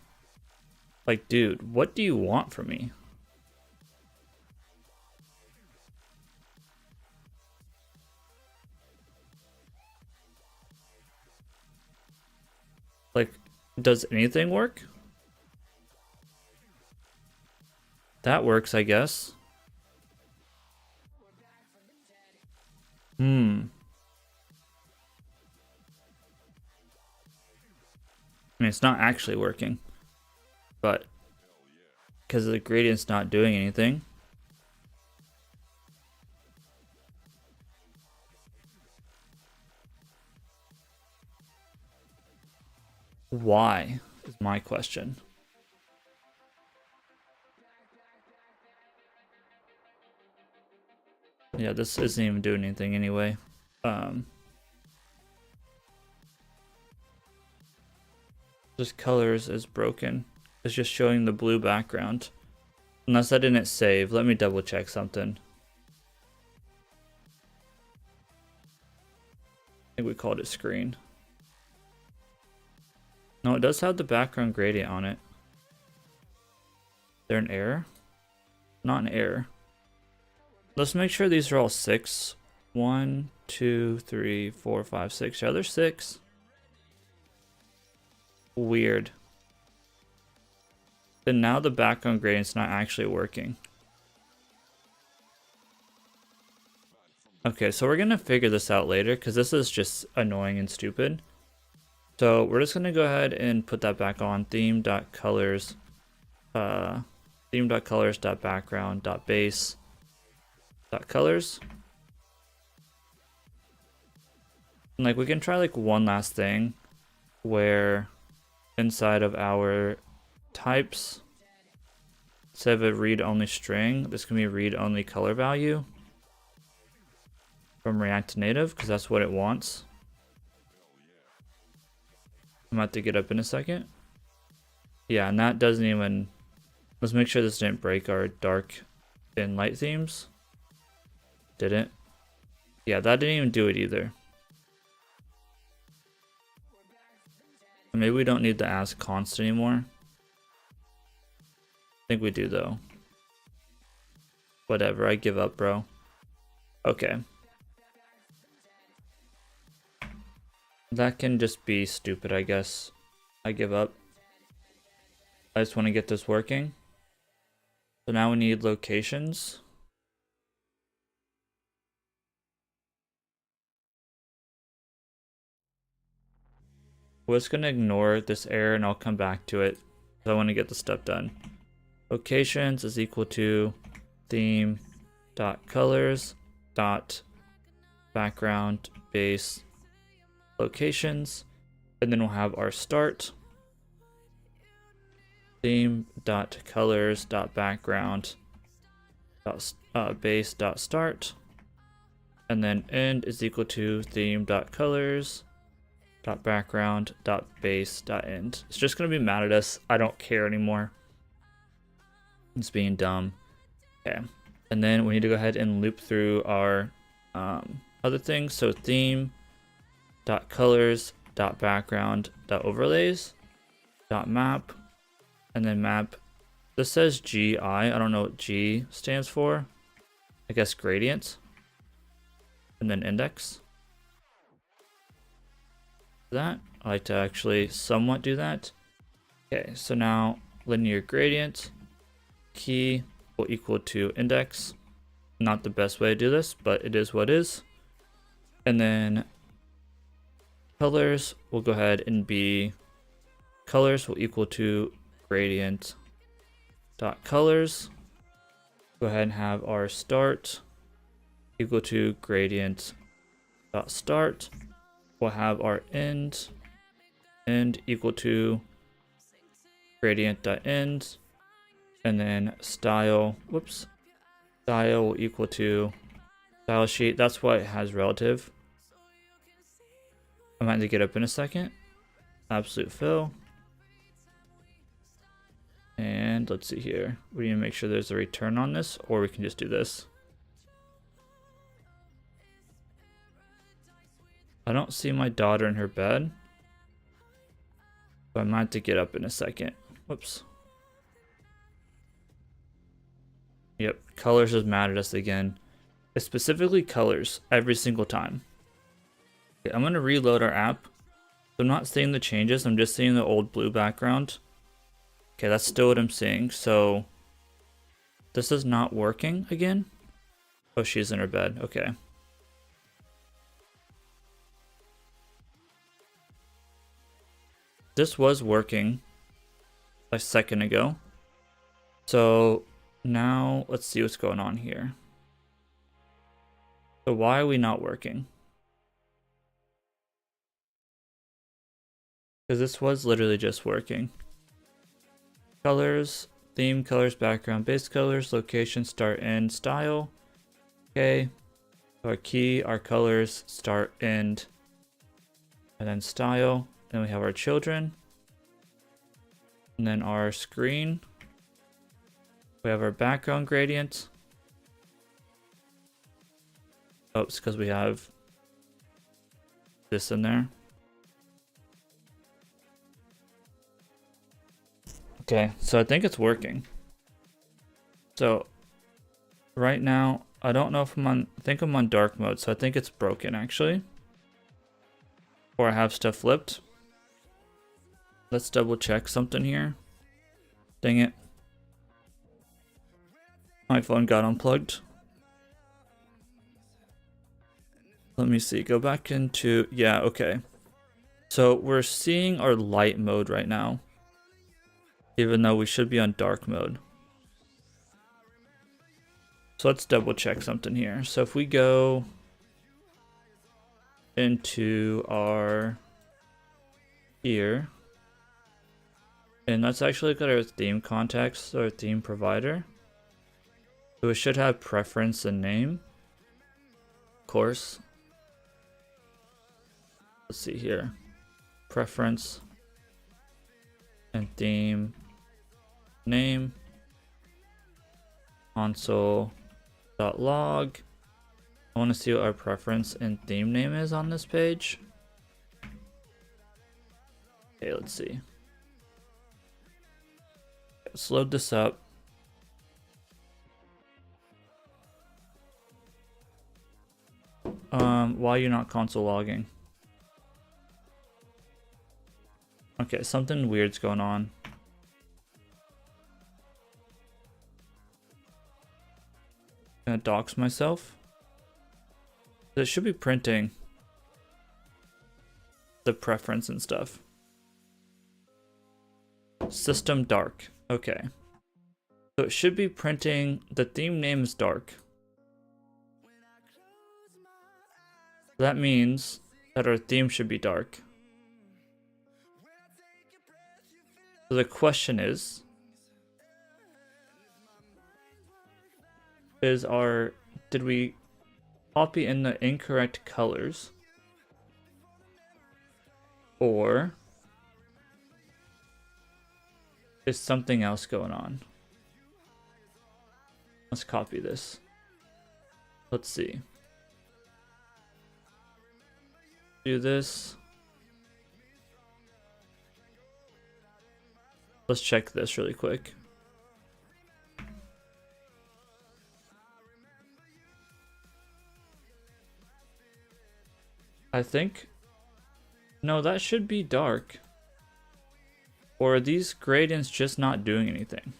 Like, dude, what do you want from me? Like, does anything work? That works, I guess. I mean, it's not actually working, but because the gradient's not doing anything. Why is my question. Yeah, this isn't even doing anything anyway. This colors is broken. It's just showing the blue background. Unless I didn't save. Let me double check something. I think we called it screen. No, it does have the background gradient on it. Is there an error? Not an error. Let's make sure these are all 6. 1, 2, 3, 4, 5, 6. Yeah, there's 6. Weird. Then now the background gradient's not actually working. Okay, so we're gonna figure this out later because this is just annoying and stupid. So we're just gonna go ahead and put that back on theme.colors, theme.colors.background.base.colors. And like we can try like one last thing where inside of our types, instead of a read-only string, this can be read-only color value from React Native because that's what it wants. I'm about to get up in a second. Yeah, and that doesn't even... Let's make sure this didn't break our dark and light themes. Didn't. Yeah, that didn't even do it either. Maybe we don't need the as const anymore. I think we do though. Whatever, I give up, bro. Okay. That can just be stupid, I guess. I give up. I just want to get this working. So now we need locations. We're just going to ignore this error and I'll come back to it because I want to get the stuff done. Locations is equal to theme.colors.background base locations, and then we'll have our start theme.colors.background.base.start, and then end is equal to theme.colors.background.base.end. It's just going to be mad at us. I don't care anymore. It's being dumb. Okay, and then we need to go ahead and loop through our other things. So theme.colors.background.overlays.map, and then map. This says GI. I don't know what G stands for. I guess gradient. And then index. That I like to actually somewhat do that. Okay, so now linear gradient key will equal to index. Not the best way to do this, but it is what it is. And then colors will go ahead and be colors will equal to gradient dot colors. Go ahead and have our start equal to gradient dot start. We'll have our end equal to gradient dot end, and then style will equal to style sheet. That's why it has relative. I'm going to get up in a second. Absolute fill. And let's see here. We need to make sure there's a return on this, or we can just do this. I don't see my daughter in her bed, but I might have to get up in a second. Whoops. Yep, colors is mad at us again. It's specifically colors every single time. Okay, I'm going to reload our app. I'm not seeing the changes, I'm just seeing the old blue background. Okay, that's still what I'm seeing. So this is not working again. Oh, she's in her bed. Okay. This was working a second ago. So now let's see what's going on here. So why are we not working? Because this was literally just working. Colors, theme, colors, background, base colors, location, start, end, style. Okay. Our key, our colors, start, end, and then style. Then we have our children. And then our screen. We have our background gradient. Oops, because we have this in there. Okay, so I think it's working. So right now, I don't know if I'm on, I think I'm on dark mode, so I think it's broken actually. Or I have stuff flipped. Let's double check something here. Dang it. My phone got unplugged. Let me see, go back into, yeah, okay. So we're seeing our light mode right now, even though we should be on dark mode. So let's double check something here. So if we go into our here, and let's actually look at our theme context, our theme provider. So we should have preference and name, of course. Let's see here, preference and theme name, console.log. I want to see what our preference and theme name is on this page. Okay, let's see. Let's load this up. Why are you not console logging? Okay, something weird's going on. I'm gonna dox myself. It should be printing the preference and stuff. System dark. Okay. So it should be printing the theme name is dark. That means that our theme should be dark. So the question is did we copy in the incorrect colors? Or is something else going on? Let's copy this. Let's see. Do this. Let's check this really quick. I think, no, that should be dark. Or are these gradients just not doing anything?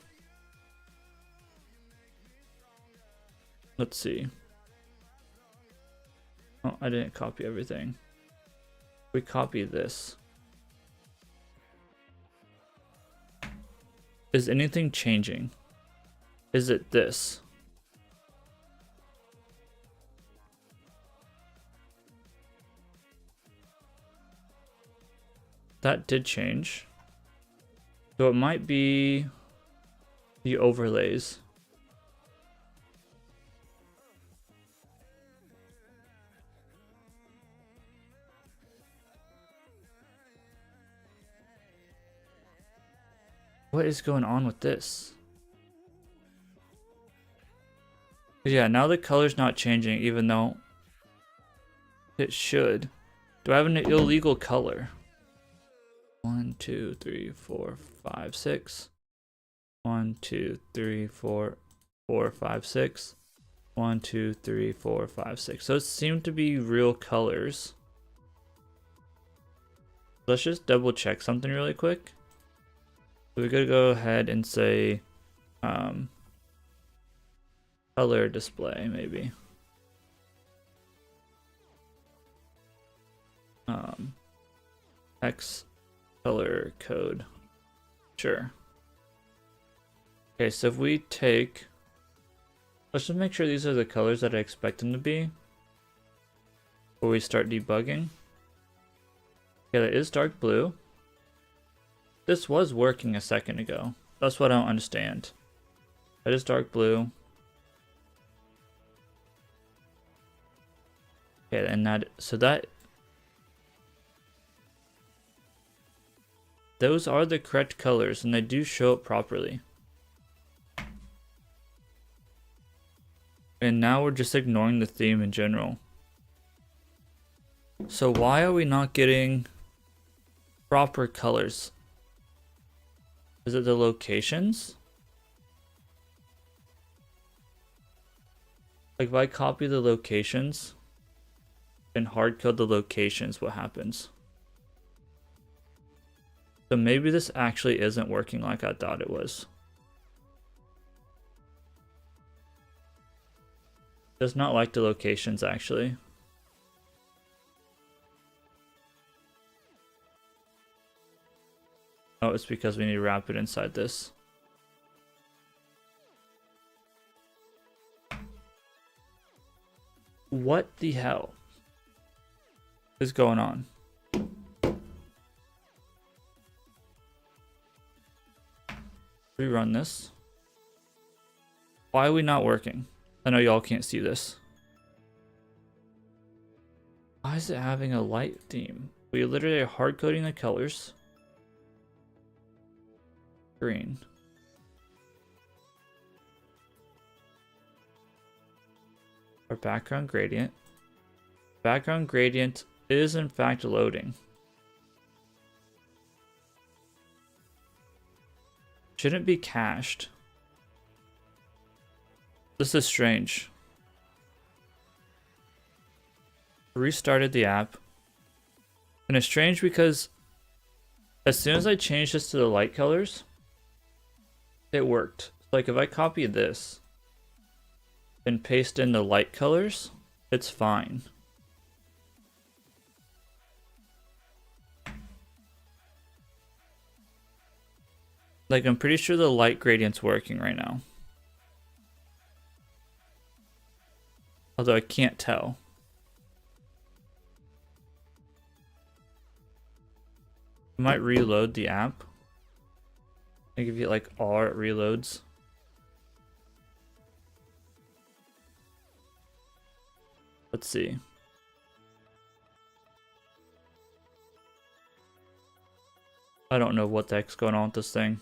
Let's see. Oh, I didn't copy everything. We copy this. Is anything changing? Is it this? That did change. So it might be the overlays. What is going on with this? Yeah, now the color's not changing even though it should. Do I have an illegal color? 1, 2, 3, 4, 5, 6. 1, 2, 3, 4, 4, 5, 6. 1, 2, 3, 4, 5, 6. So it seemed to be real colors. Let's just double check something really quick. We're gonna go ahead and say color display maybe. X color code. Sure. Okay, so if we take, let's just make sure these are the colors that I expect them to be before we start debugging. Okay, that is dark blue. This was working a second ago. That's what I don't understand. That is dark blue. Okay, and that, so that, those are the correct colors and they do show up properly. And now we're just ignoring the theme in general. So why are we not getting proper colors? Is it the locations? Like if I copy the locations and hard code the locations, what happens? So maybe this actually isn't working like I thought it was. Does not like the locations actually. Oh, it's because we need to wrap it inside this. What the hell is going on? Rerun this. Why are we not working? I know y'all can't see this. Why is it having a light theme? We literally are hard coding the colors. Green. Our background gradient. Background gradient is in fact loading. Shouldn't be cached. This is strange. Restarted the app. And it's strange because as soon as I changed this to the light colors, it worked. Like if I copy this and paste in the light colors, it's fine. Like I'm pretty sure the light gradient's working right now. Although I can't tell. I might reload the app. I give you like R, it reloads. Let's see. I don't know what the heck's going on with this thing.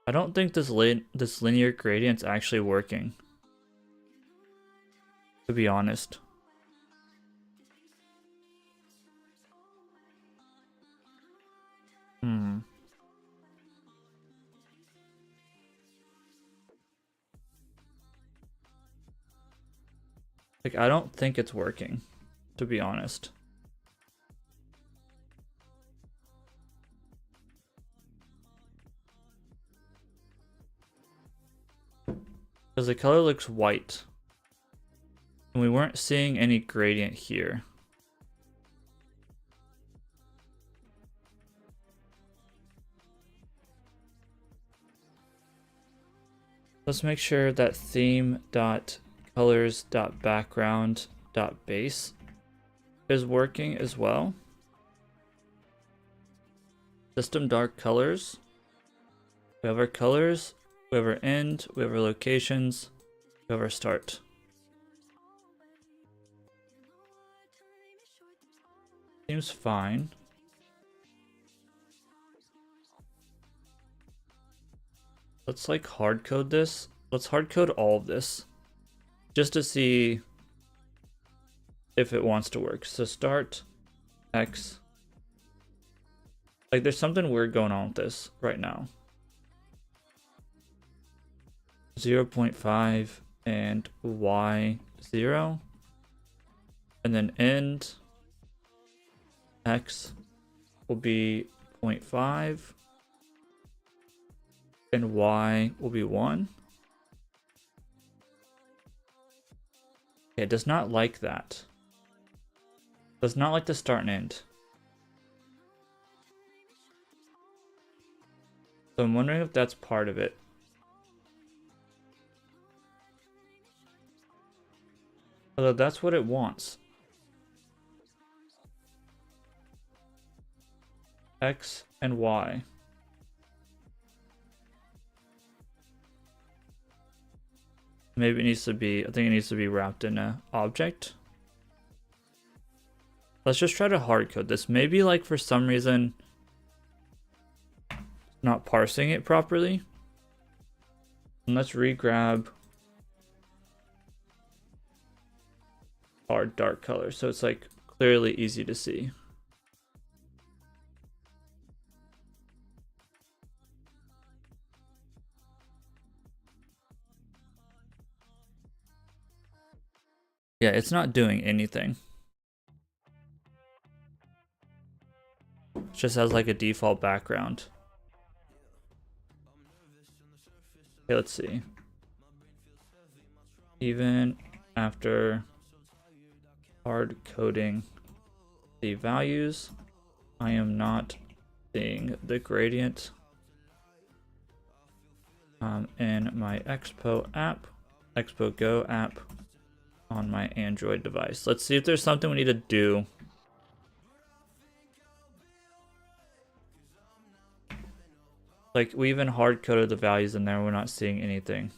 I don't think this linear gradient's actually working, to be honest. Like, I don't think it's working, to be honest. Because the color looks white. And we weren't seeing any gradient here. Let's make sure that theme.colors.background.base is working as well. System dark colors. We have our colors. We have our end, we have our locations, we have our start. Seems fine. Let's like hard code this. Let's hard code all of this just to see if it wants to work. So start X. Like there's something weird going on with this right now. 0.5 and Y0, and then end X will be 0.5 and Y will be 1. It does not like that. Does not like the start and end. So I'm wondering if that's part of it. Although that's what it wants. X and Y. Maybe it needs to be, I think it needs to be wrapped in an object. Let's just try to hard code this. Maybe like for some reason not parsing it properly. And let's re-grab our dark color so it's like clearly easy to see. Yeah, it's not doing anything. It just has like a default background. Okay, let's see. Even after hard coding the values, I am not seeing the gradient in my Expo Go app on my Android device. Let's see if there's something we need to do. Like, we even hard coded the values in there, we're not seeing anything.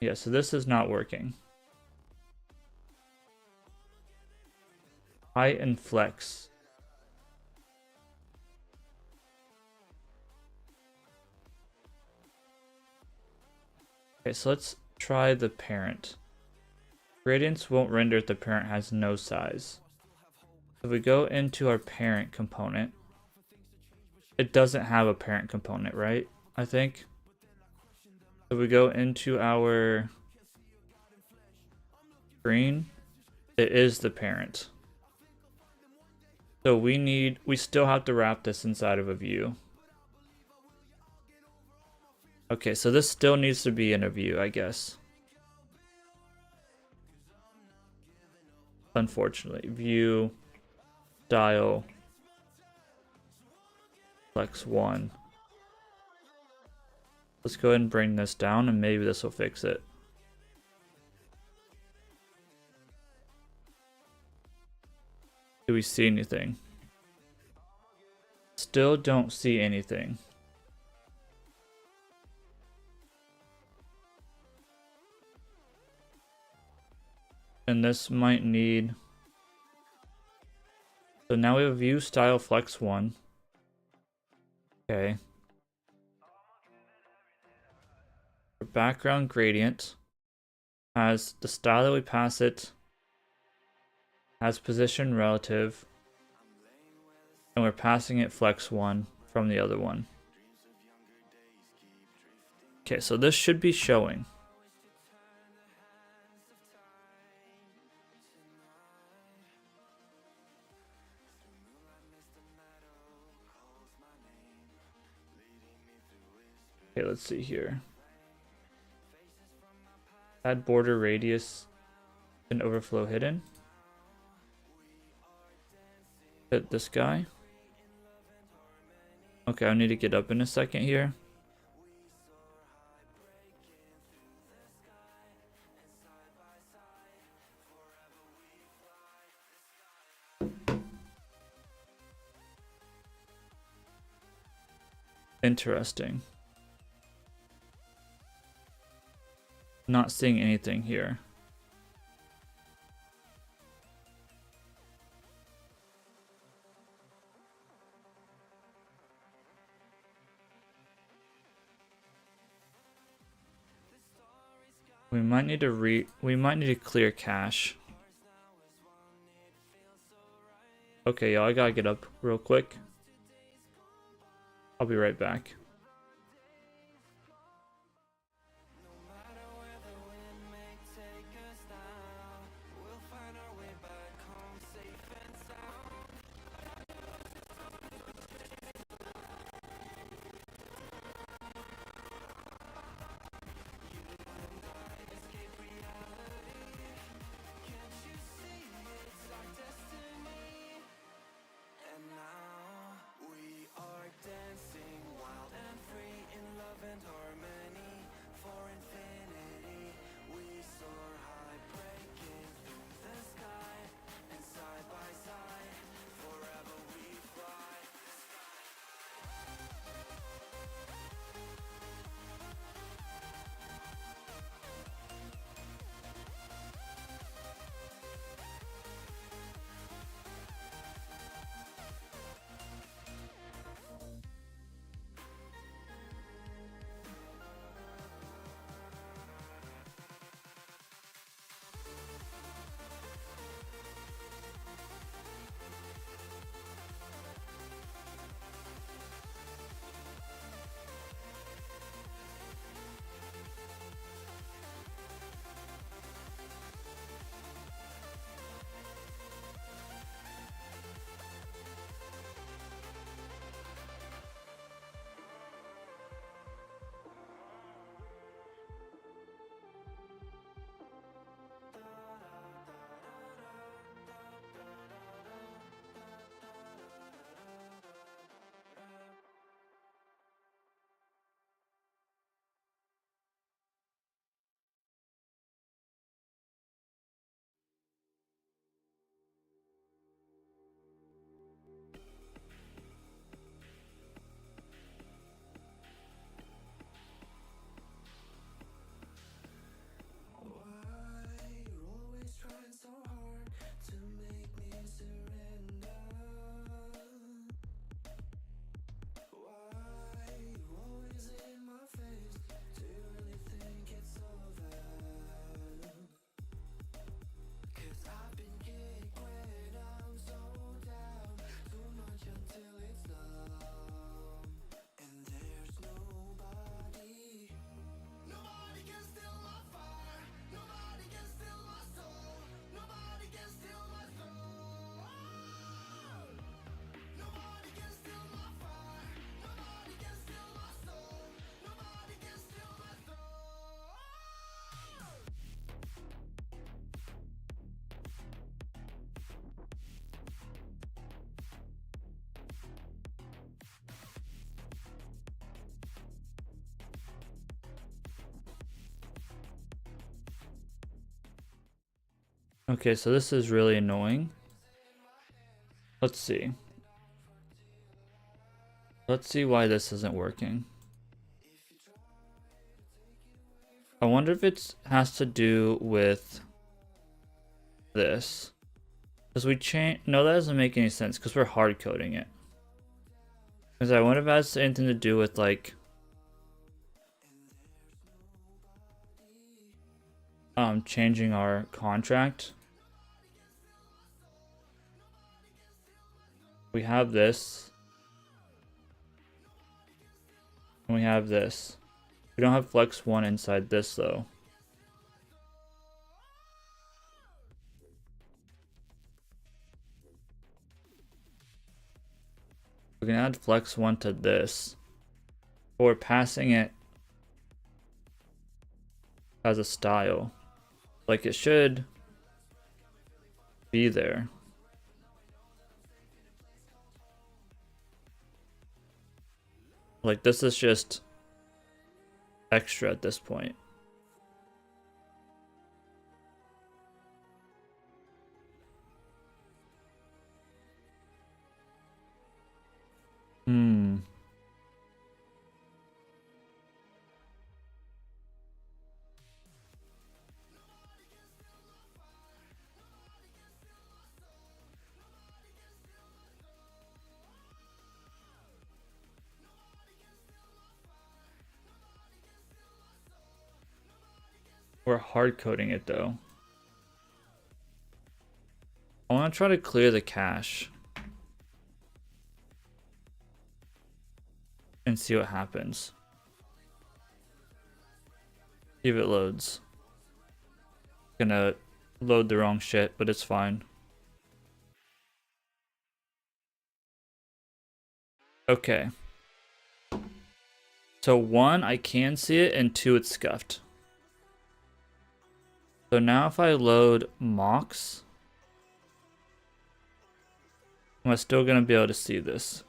Yeah, so this is not working. Height and flex. Okay, so let's try the parent. Gradients won't render if the parent has no size. If we go into our parent component, it doesn't have a parent component, right? I think. If we go into our screen, it is the parent. So we still have to wrap this inside of a view. Okay, so this still needs to be in a view, I guess. Unfortunately, view, style, flex 1. Let's go ahead and bring this down and maybe this will fix it. Do we see anything? Still don't see anything. And this might need... So now we have view style flex 1. Okay. Our background gradient has the style that we pass it, has position relative, and we're passing it flex 1 from the other one. Okay, so this should be showing. Okay, let's see here. Add border radius and overflow hidden. Hit this guy. Okay, I need to get up in a second here. Interesting. Not seeing anything here. We might need to clear cache. Okay, y'all, I gotta get up real quick. I'll be right back. Okay, so this is really annoying. Let's see. Let's see why this isn't working. I wonder if it has to do with this. Because we change. No, that doesn't make any sense because we're hard coding it. Because I wonder if it has anything to do with like changing our contract. We have this. And we have this. We don't have flex 1 inside this though. We can add flex 1 to this. But we're passing it as a style. Like it should be there. Like this is just extra at this point. We're hard coding it though. I want to try to clear the cache and see what happens. See if it loads. Gonna load the wrong shit, but it's fine. Okay. So 1, I can see it, and 2, it's scuffed. So now if I load mocks, am I still gonna be able to see this?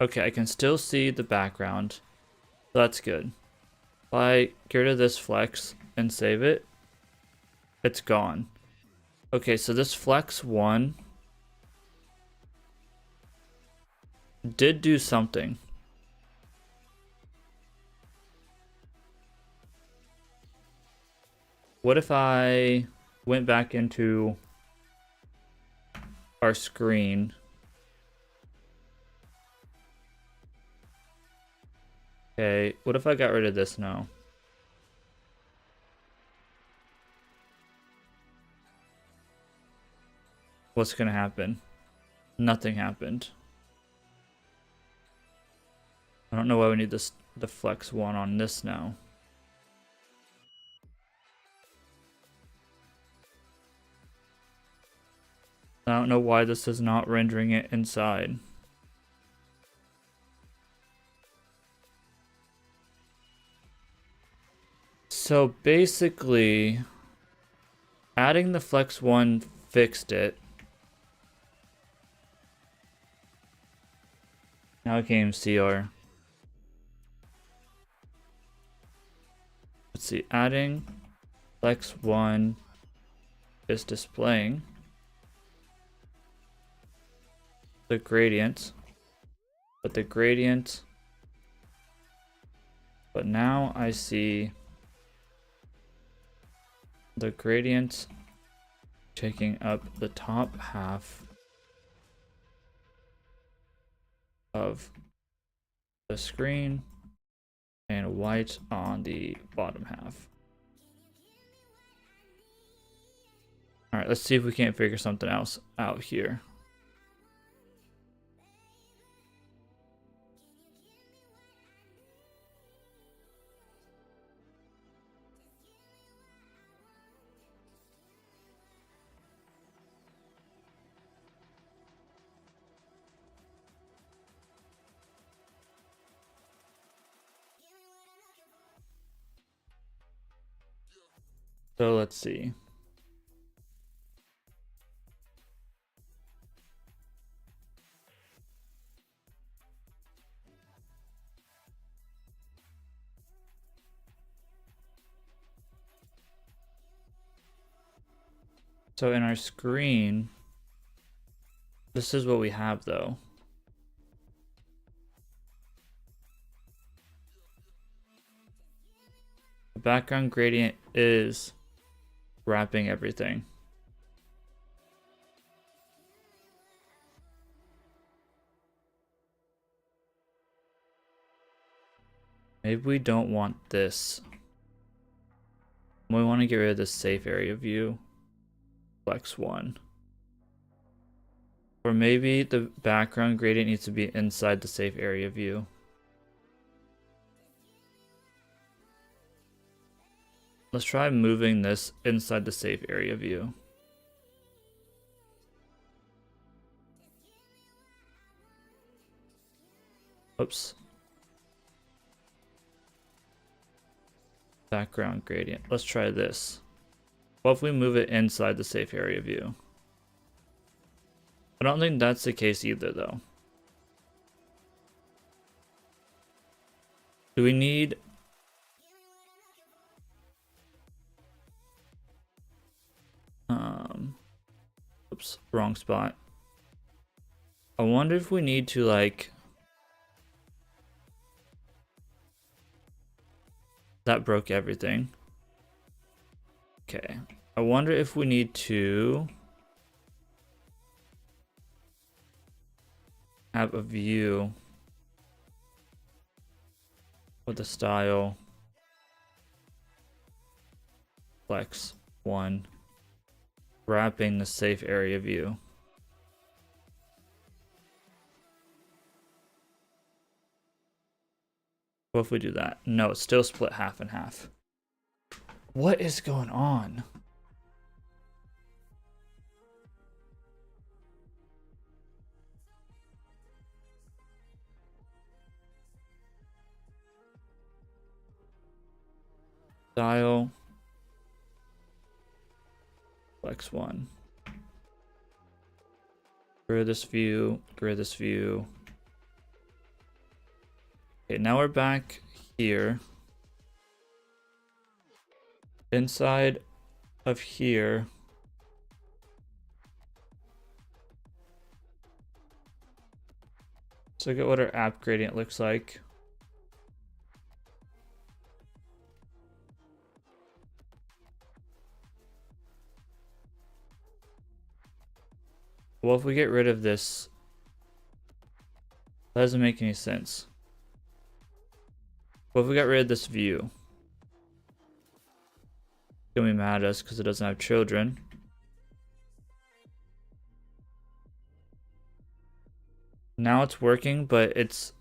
Okay, I can still see the background. So that's good. If I get rid of this flex and save it, it's gone. Okay, so this flex 1 did do something. What if I went back into our screen? Okay, what if I got rid of this now? What's gonna happen? Nothing happened. I don't know why we need this the flex 1 on this now. I don't know why this is not rendering it inside. So basically, adding the flex 1 fixed it. Now I can't even see our... Let's see, adding flex 1 is displaying the gradient, but now I see the gradient taking up the top half of the screen and white on the bottom half. All right, let's see if we can't figure something else out here. So let's see. So in our screen, this is what we have though. The background gradient is wrapping everything. Maybe we don't want this. We want to get rid of this safe area view. Flex 1. Or maybe the background gradient needs to be inside the safe area view. Let's try moving this inside the safe area view. Oops. Background gradient. Let's try this. What if we move it inside the safe area view? I don't think that's the case either though. Do we need... Oops, wrong spot. I wonder if we need to like... That broke everything. Okay. I wonder if we need to have a view with the style flex 1 wrapping the safe area view. What if we do that? No, it's still split half and half. What is going on? Style flex 1. Grid this view, grid this view. Okay, now we're back here. Inside of here, let's look at what our app gradient looks like. Well, if we get rid of this, that doesn't make any sense. What if we got rid of this view? It's gonna be mad at us because it doesn't have children. Now it's working, but it's...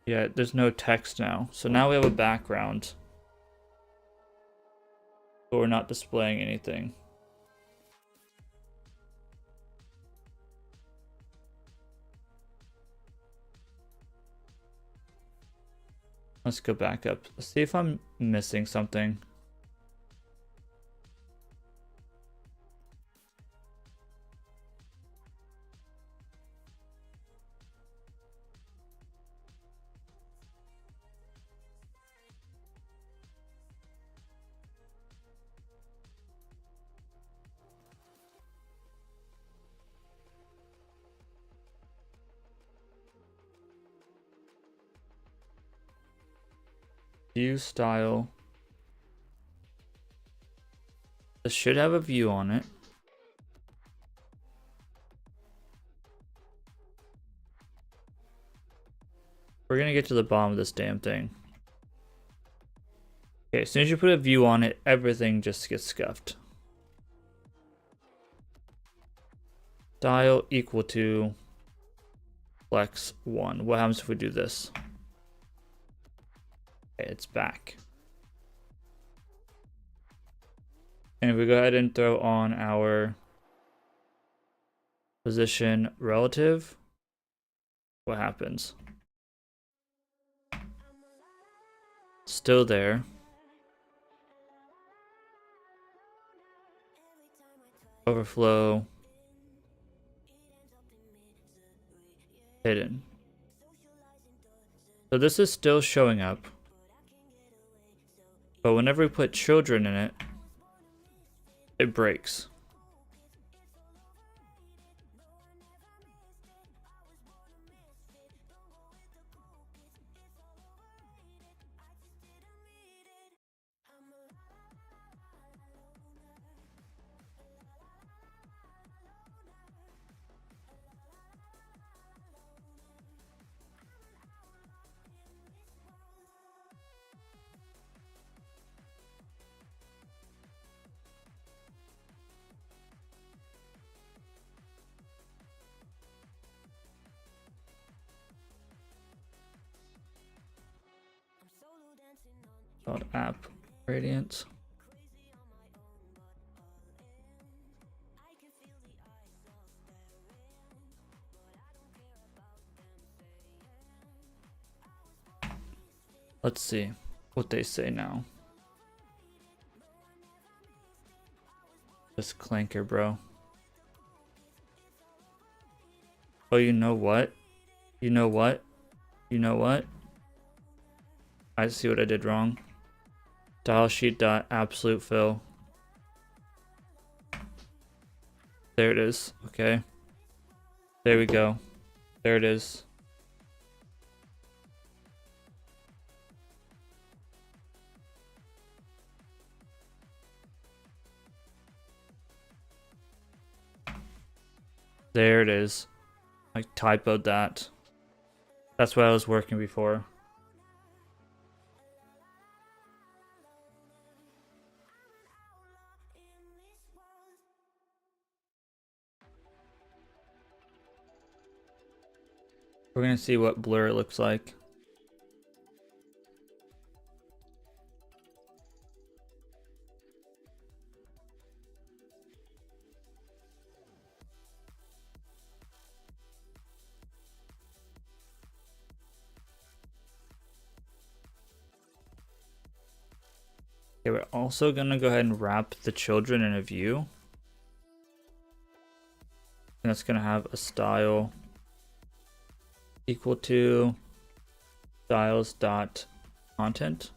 Yeah, there's no text now. So now we have a background, but we're not displaying anything. Let's go back up. Let's see if I'm missing something. View style. This should have a view on it. We're gonna get to the bottom of this damn thing. Okay, as soon as you put a view on it, everything just gets scuffed. Style equal to flex 1. What happens if we do this? Okay, it's back. And if we go ahead and throw on our position relative, what happens? Still there. Overflow. Hidden. So this is still showing up. But whenever we put children in it, it breaks. App gradient. Let's see what they say now. Just clanker, bro. Oh, you know what? You know what? You know what? I see what I did wrong. Dial sheet dot absolute fill. There it is. Okay. There we go. There it is. There it is. I typoed that. That's what I was working before. We're gonna see what blur looks like. Okay, we're also gonna go ahead and wrap the children in a view. And that's gonna have a style equal to styles dot content.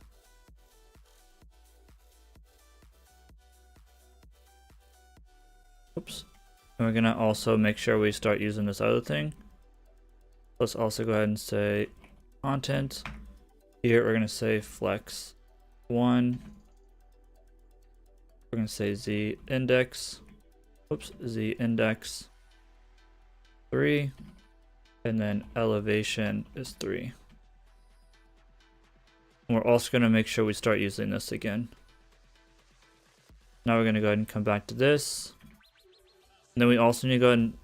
Oops. And we're gonna also make sure we start using this other thing. Let's also go ahead and say content. Here we're gonna say flex 1. We're gonna say z index. Oops, z index 3. And then elevation is 3. And we're also going to make sure we start using this again. Now we're going to go ahead and come back to this. And then we also need to go ahead and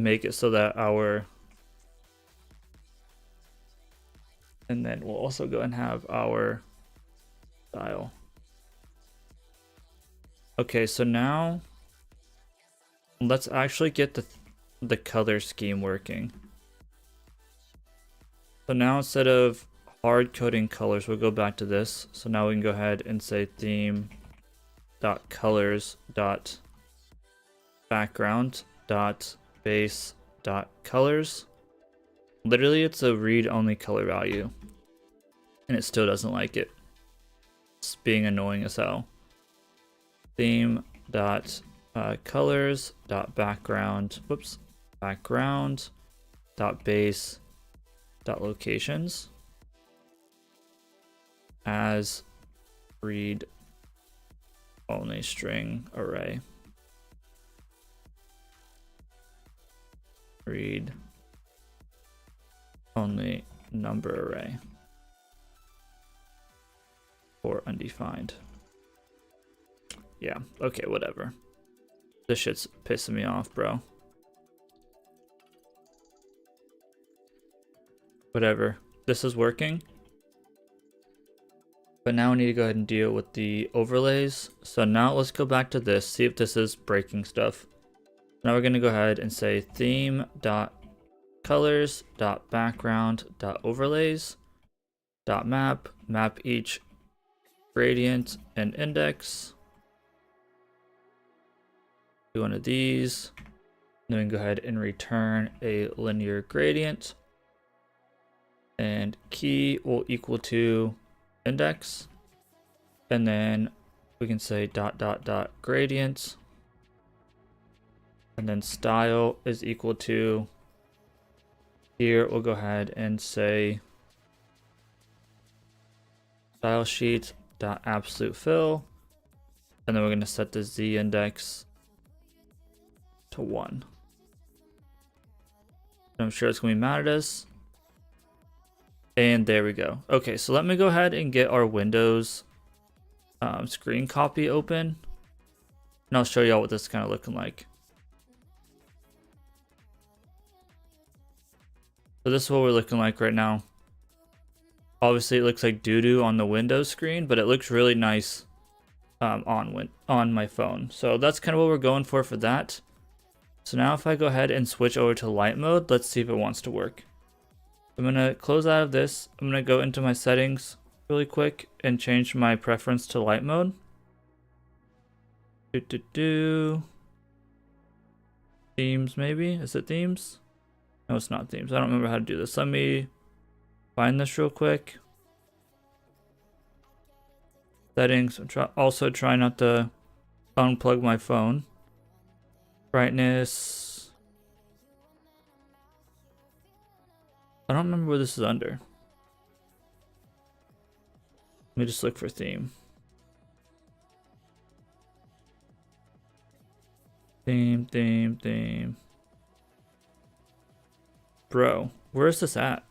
make it so that our... And then we'll also go and have our style. Okay, so now let's actually get the color scheme working. So now instead of hard coding colors, we'll go back to this. So now we can go ahead and say theme dot colors dot background dot base dot colors. Literally, it's a read-only color value, and it still doesn't like it. It's being annoying as hell. Theme dot colors dot background. Whoops, background dot base dot locations as read only string array. Read only number array or undefined. Yeah, okay, whatever. This shit's pissing me off, bro. Whatever. This is working. But now we need to go ahead and deal with the overlays. So now let's go back to this, see if this is breaking stuff. Now we're going to go ahead and say theme.colors.background.overlays.map, map each gradient and index to one of these. Then we can go ahead and return a linear gradient. And key will equal to index. And then we can say dot dot dot gradient. And then style is equal to, here we'll go ahead and say style sheet dot absolute fill. And then we're going to set the z index to 1. I'm sure it's going to be mad at us. And there we go. Okay, so let me go ahead and get our Windows screen copy open. And I'll show y'all what this is kind of looking like. So this is what we're looking like right now. Obviously it looks like doo-doo on the Windows screen, but it looks really nice on my phone. So that's kind of what we're going for that. So now if I go ahead and switch over to light mode, let's see if it wants to work. I'm going to close out of this. I'm going to go into my settings really quick and change my preference to light mode. Themes maybe? Is it themes? No, it's not themes. I don't remember how to do this. Let me find this real quick. Settings. Also try not to unplug my phone. Brightness. I don't remember where this is under. Let me just look for theme. Theme. Bro, where is this at?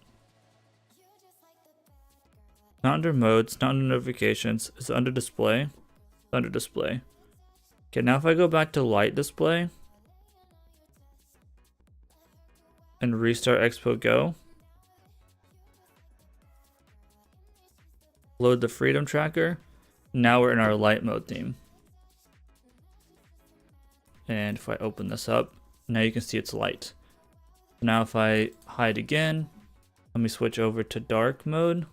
Not under modes, not under notifications. Is it under display? It's under display. Okay, now if I go back to light display and restart Expo Go, load the freedom tracker, now we're in our light mode theme. And if I open this up, now you can see it's light. Now if I hide again, let me switch over to dark mode.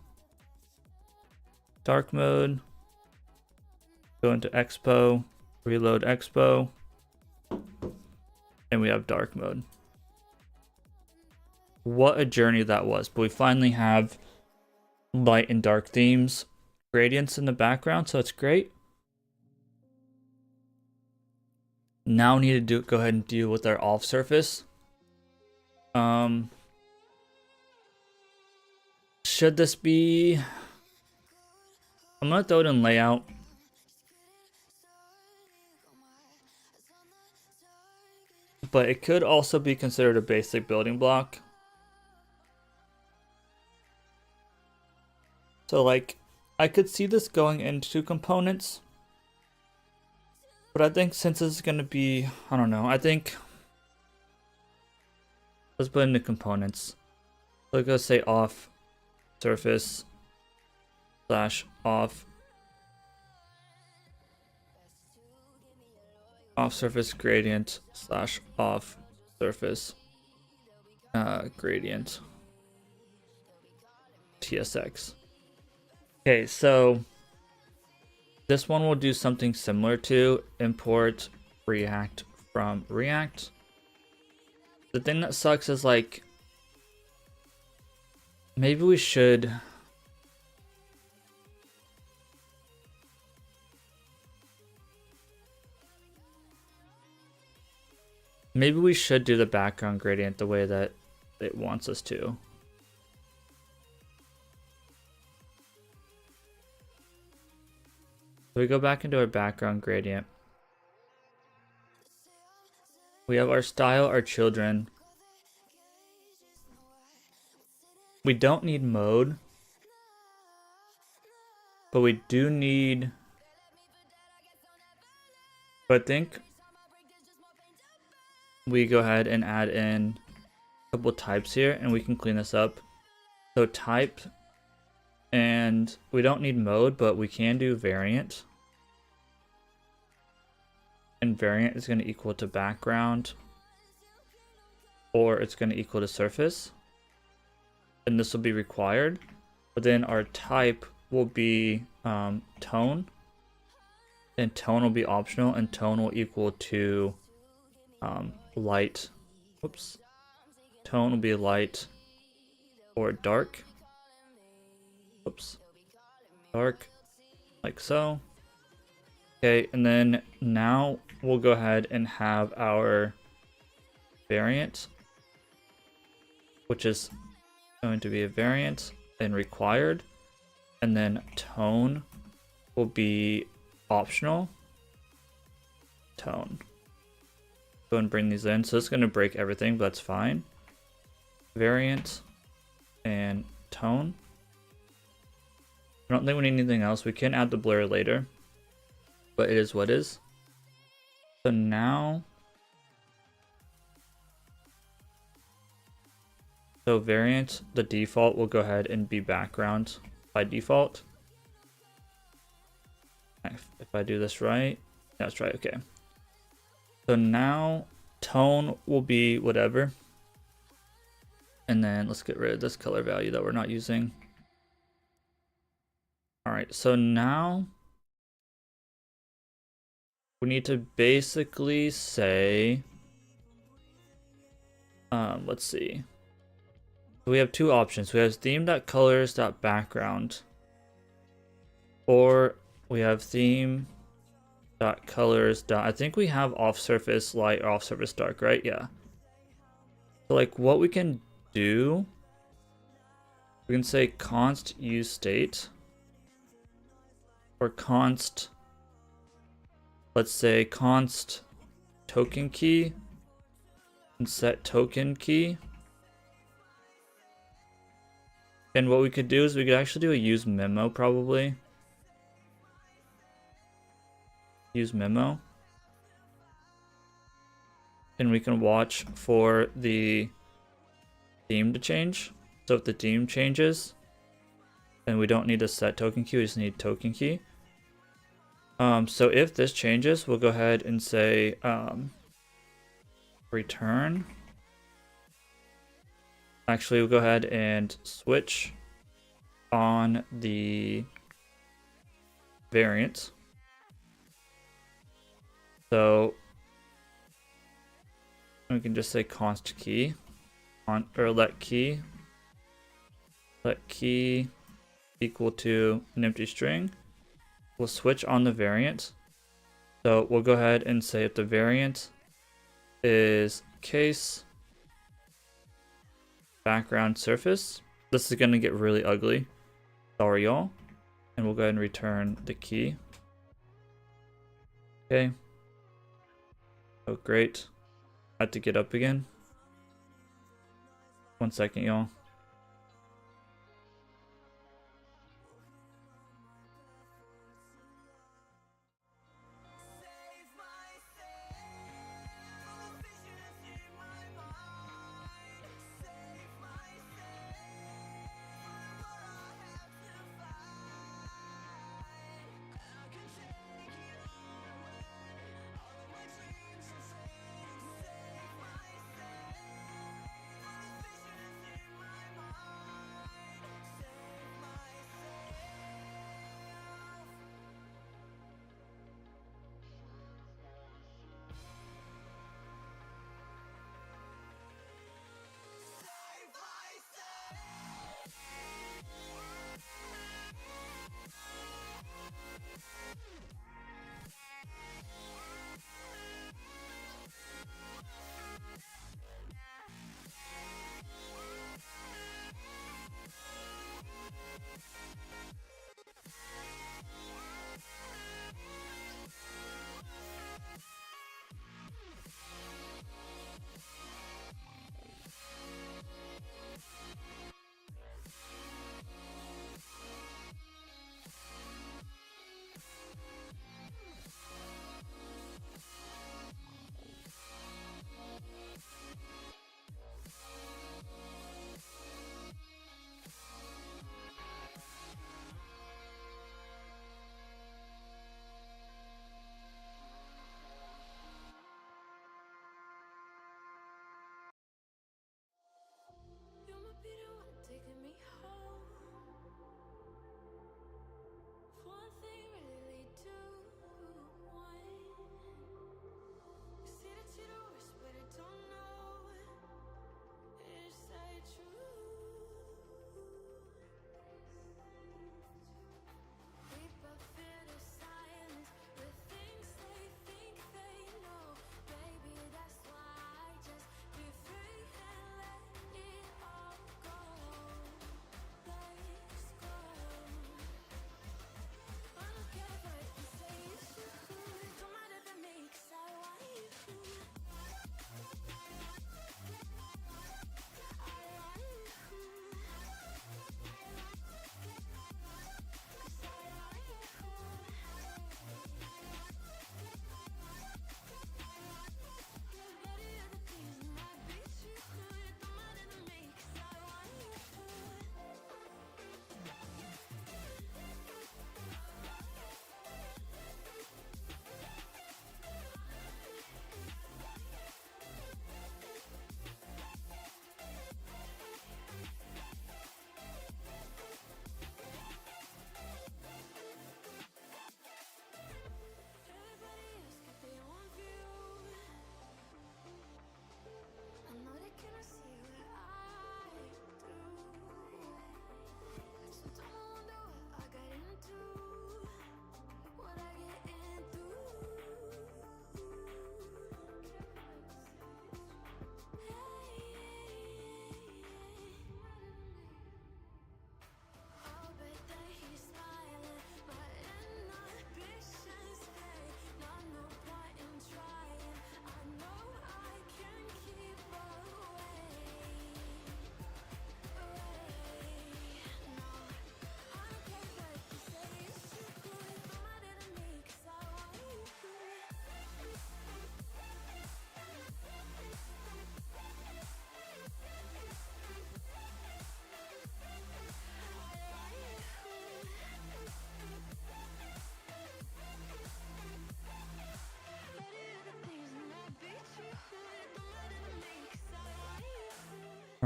Dark mode, go into Expo, reload Expo, and we have dark mode. What a journey that was, but we finally have light and dark themes, gradients in the background, so it's great. Now we need to go ahead and deal with our off surface. Should this be... I'm gonna throw it in layout. But it could also be considered a basic building block. So like, I could see this going into components. But I think since this is gonna be, I don't know, I think let's put it into components. So let's say off surface slash off surface gradient slash off surface gradient TSX. Okay, so this one will do something similar to import React from React. The thing that sucks is like, maybe we should do the background gradient the way that it wants us to. So we go back into our background gradient. We have our style, our children. We don't need mode, but we do need, I think we go ahead and add in a couple types here and we can clean this up. So type, and we don't need mode, but we can do variant. And variant is going to equal to background, or it's going to equal to surface. And this will be required. But then our type will be tone. And tone will be optional, and tone will equal to light. Whoops. Tone will be light or dark. Whoops. Dark. like so. Okay, and then now we'll go ahead and have our variant, which is going to be a variant and required, and then tone will be optional. Tone. Go and bring these in. So it's going to break everything, but that's fine. Variant and tone. I don't think we need anything else. We can add the blur later, but it is what it is. So now, so variant, the default will go ahead and be background by default. If I do this right, that's right, okay. So now tone will be whatever. And then let's get rid of this color value that we're not using. All right, so now we need to basically say, let's see. So we have two options. We have theme.colors.background, or we have theme.colors. I think we have off surface light or off surface dark, right? Yeah. So like what we can do, we can say const use state, or const, let's say const token key and set token key. And what we could do is we could actually do a use memo probably. Use memo. And we can watch for the theme to change. So if the theme changes, then we don't need to set token key, we just need token key. So if this changes, we'll go ahead and say return. Actually, we'll go ahead and switch on the variant. So we can just say const key or let key equal to an empty string. We'll switch on the variant. So we'll go ahead and say if the variant is case background surface, this is going to get really ugly. Sorry, y'all. And we'll go ahead and return the key. Okay. Oh, great. I had to get up again. 1 second, y'all.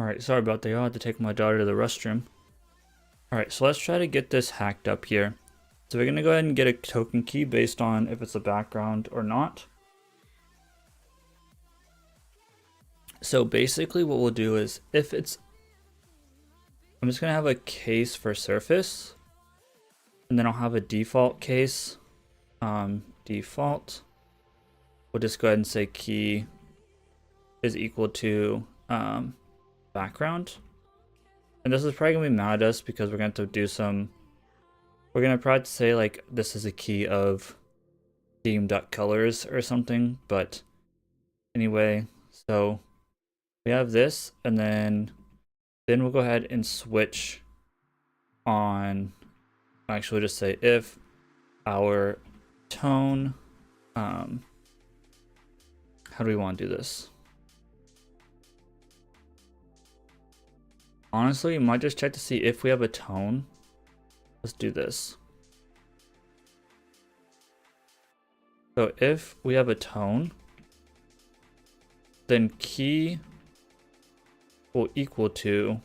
Alright, sorry about that. I had to take my daughter to the restroom. Alright, so let's try to get this hacked up here. So we're going to go ahead and get a token key based on if it's a background or not. So basically what we'll do is if it's... I'm just going to have a case for surface. And then I'll have a default case. Default. We'll just go ahead and say key is equal to background. And this is probably going to be mad at us because we're going to have to do some... We're going to probably say like this is a key of theme.colors or something. But anyway, so we have this, and then we'll go ahead and switch on... Actually, just say if our tone... how do we want to do this? Honestly, you might just check to see if we have a tone. Let's do this. So if we have a tone, then key will equal to,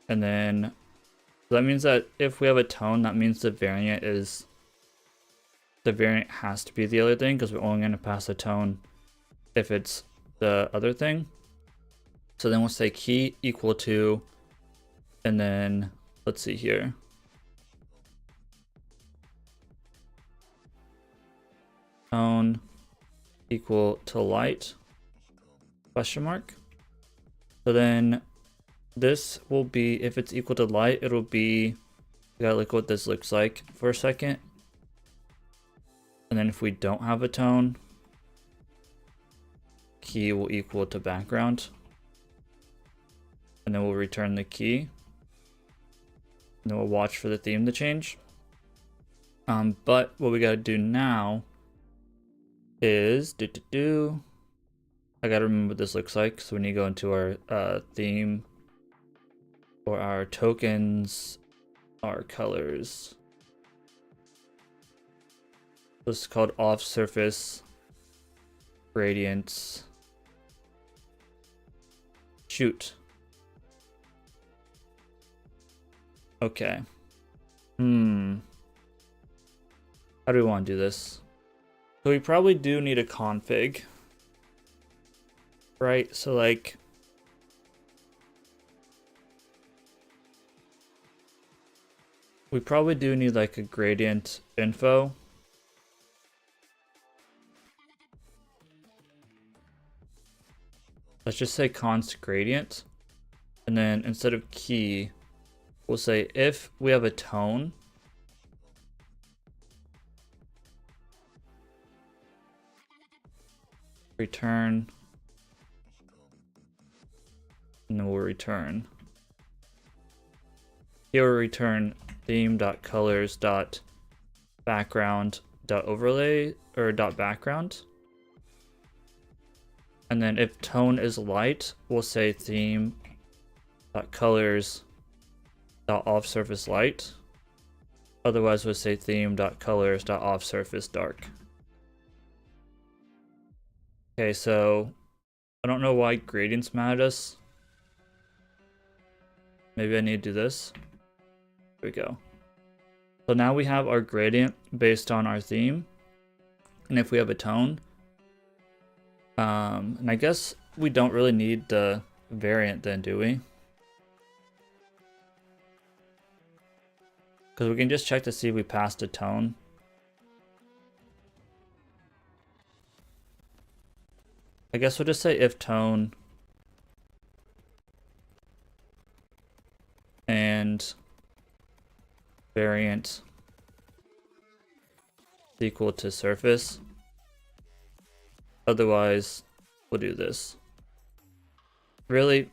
and then that means that if we have a tone, that means the variant has to be the other thing, because we're only going to pass a tone if it's the other thing. So then we'll say key equal to, and then let's see here. Tone equal to light, question mark. So then this will be, if it's equal to light, it'll be, we gotta look what this looks like for a second. And then if we don't have a tone, key will equal to background. And then we'll return the key. And then we'll watch for the theme to change. But what we gotta do now is I gotta remember what this looks like. So we need to go into our theme, or our tokens, our colors. This is called off surface gradients. Shoot. Okay. How do we want to do this? So we probably do need a config. Right? So like, we probably do need like a gradient info. Let's just say const gradient. And then instead of key, we'll say if we have a tone, return, and then we'll return. Here we'll return theme.colors.background.overlay or .background. And then if tone is light, we'll say theme.colors.offsurface.light. Otherwise, we'll say theme.colors.offsurface.dark. Okay, so I don't know why gradients mad at us. Maybe I need to do this. There we go. So now we have our gradient based on our theme. And if we have a tone, and I guess we don't really need the variant then, do we? Because we can just check to see if we passed a tone. I guess we'll just say if tone and variant equal to surface. Otherwise, we'll do this. Really,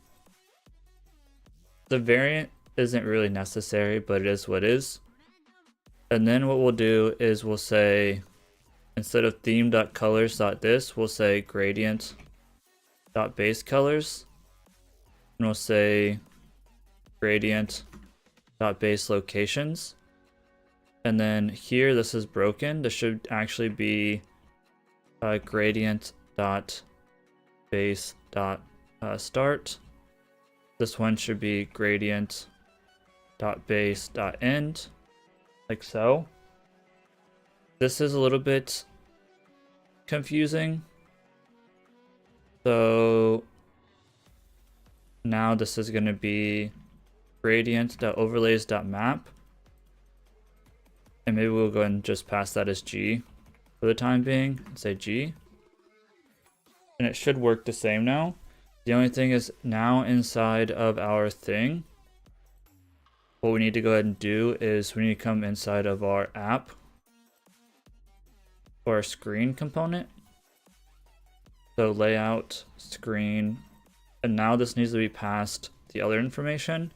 the variant isn't really necessary, but it is what it is. And then what we'll do is we'll say, instead of theme.colors.this, we'll say gradient.basecolors. And we'll say gradient.baseLocations. And then here, this is broken. This should actually be gradient.base.start. This one should be gradient.base.end, like so. This is a little bit confusing. So now this is going to be gradient.overlays.map. And maybe we'll go ahead and just pass that as G for the time being and say G. And it should work the same now. The only thing is now inside of our thing, what we need to go ahead and do is we need to come inside of our app or our screen component. So layout, screen, and now this needs to be passed the other information.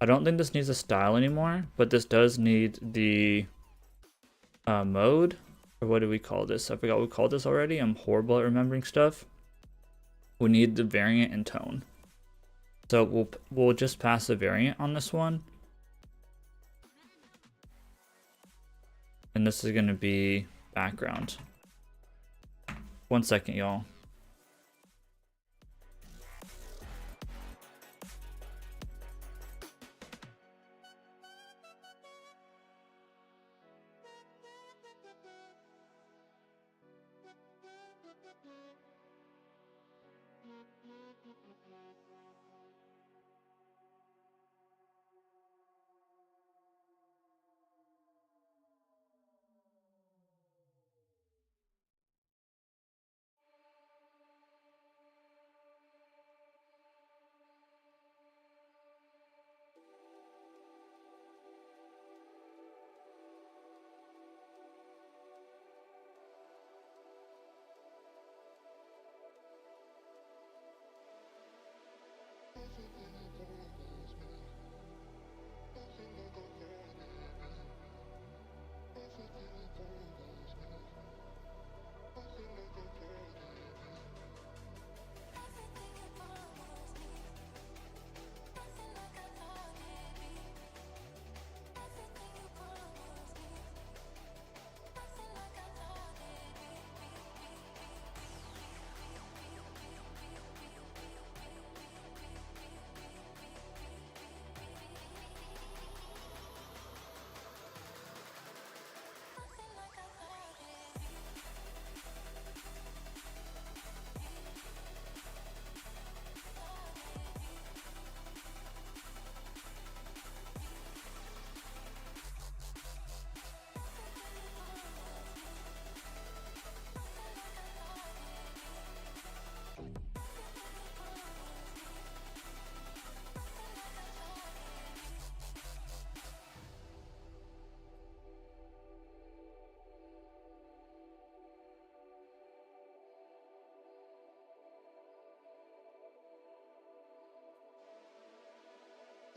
I don't think this needs a style anymore, but this does need the mode, or what do we call this? I forgot what we called this already. I'm horrible at remembering stuff. We need the variant and tone. So we'll just pass the variant on this one. And this is going to be background. 1 second, y'all.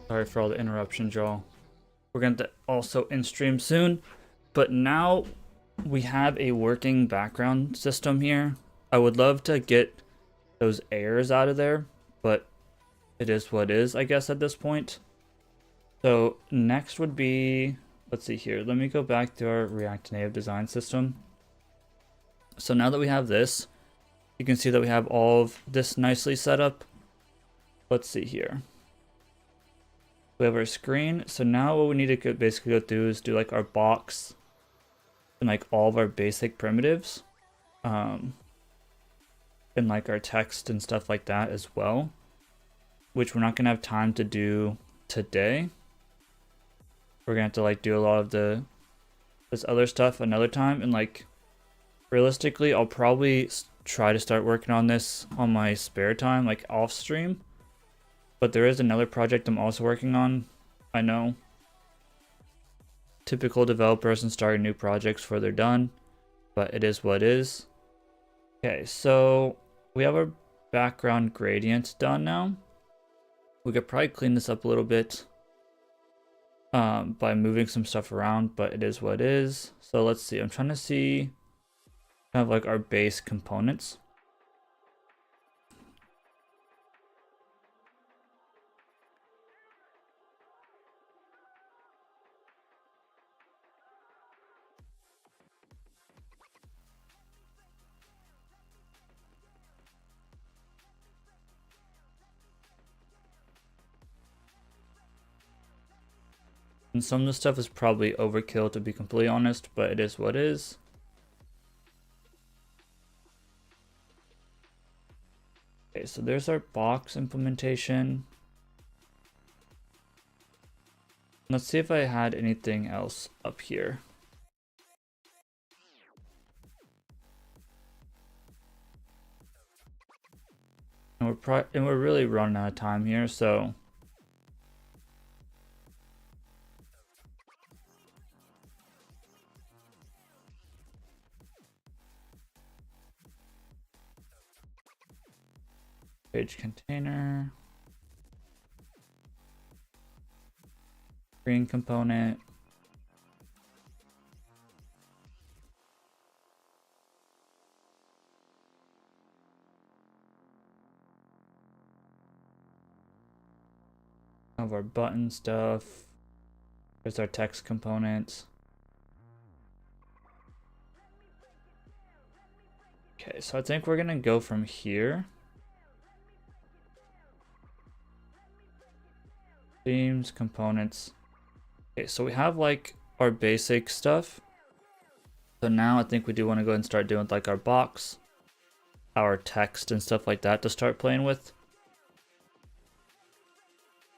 Sorry for all the interruptions, y'all. We're going to also in stream soon, but now we have a working background system here. I would love to get those errors out of there, but it is what it is, I guess, at this point. So next would be, let's see here. Let me go back to our React Native design system. So now that we have this, you can see that we have all of this nicely set up. Let's see here. We have our screen. So now what we need to basically go through is do like our box and like all of our basic primitives. And like our text and stuff like that as well, which we're not gonna have time to do today. We're gonna have to like do a lot of this other stuff another time, and like realistically I'll probably try to start working on this on my spare time, like off stream. But there is another project I'm also working on. I know typical developers and starting new projects before they're done, but it is what it is. Okay, so we have our background gradient done now. We could probably clean this up a little bit by moving some stuff around, but it is what it is. So let's see, I'm trying to see kind of like our base components. And some of the stuff is probably overkill, to be completely honest, but it is what it is. Okay, so there's our box implementation. Let's see if I had anything else up here. And we're really running out of time here, so page container, screen component, of our button stuff. There's our text components. Okay, so I think we're gonna go from here. Themes, components. Okay, so we have like our basic stuff. So now I think we do want to go and start doing like our box, our text and stuff like that to start playing with.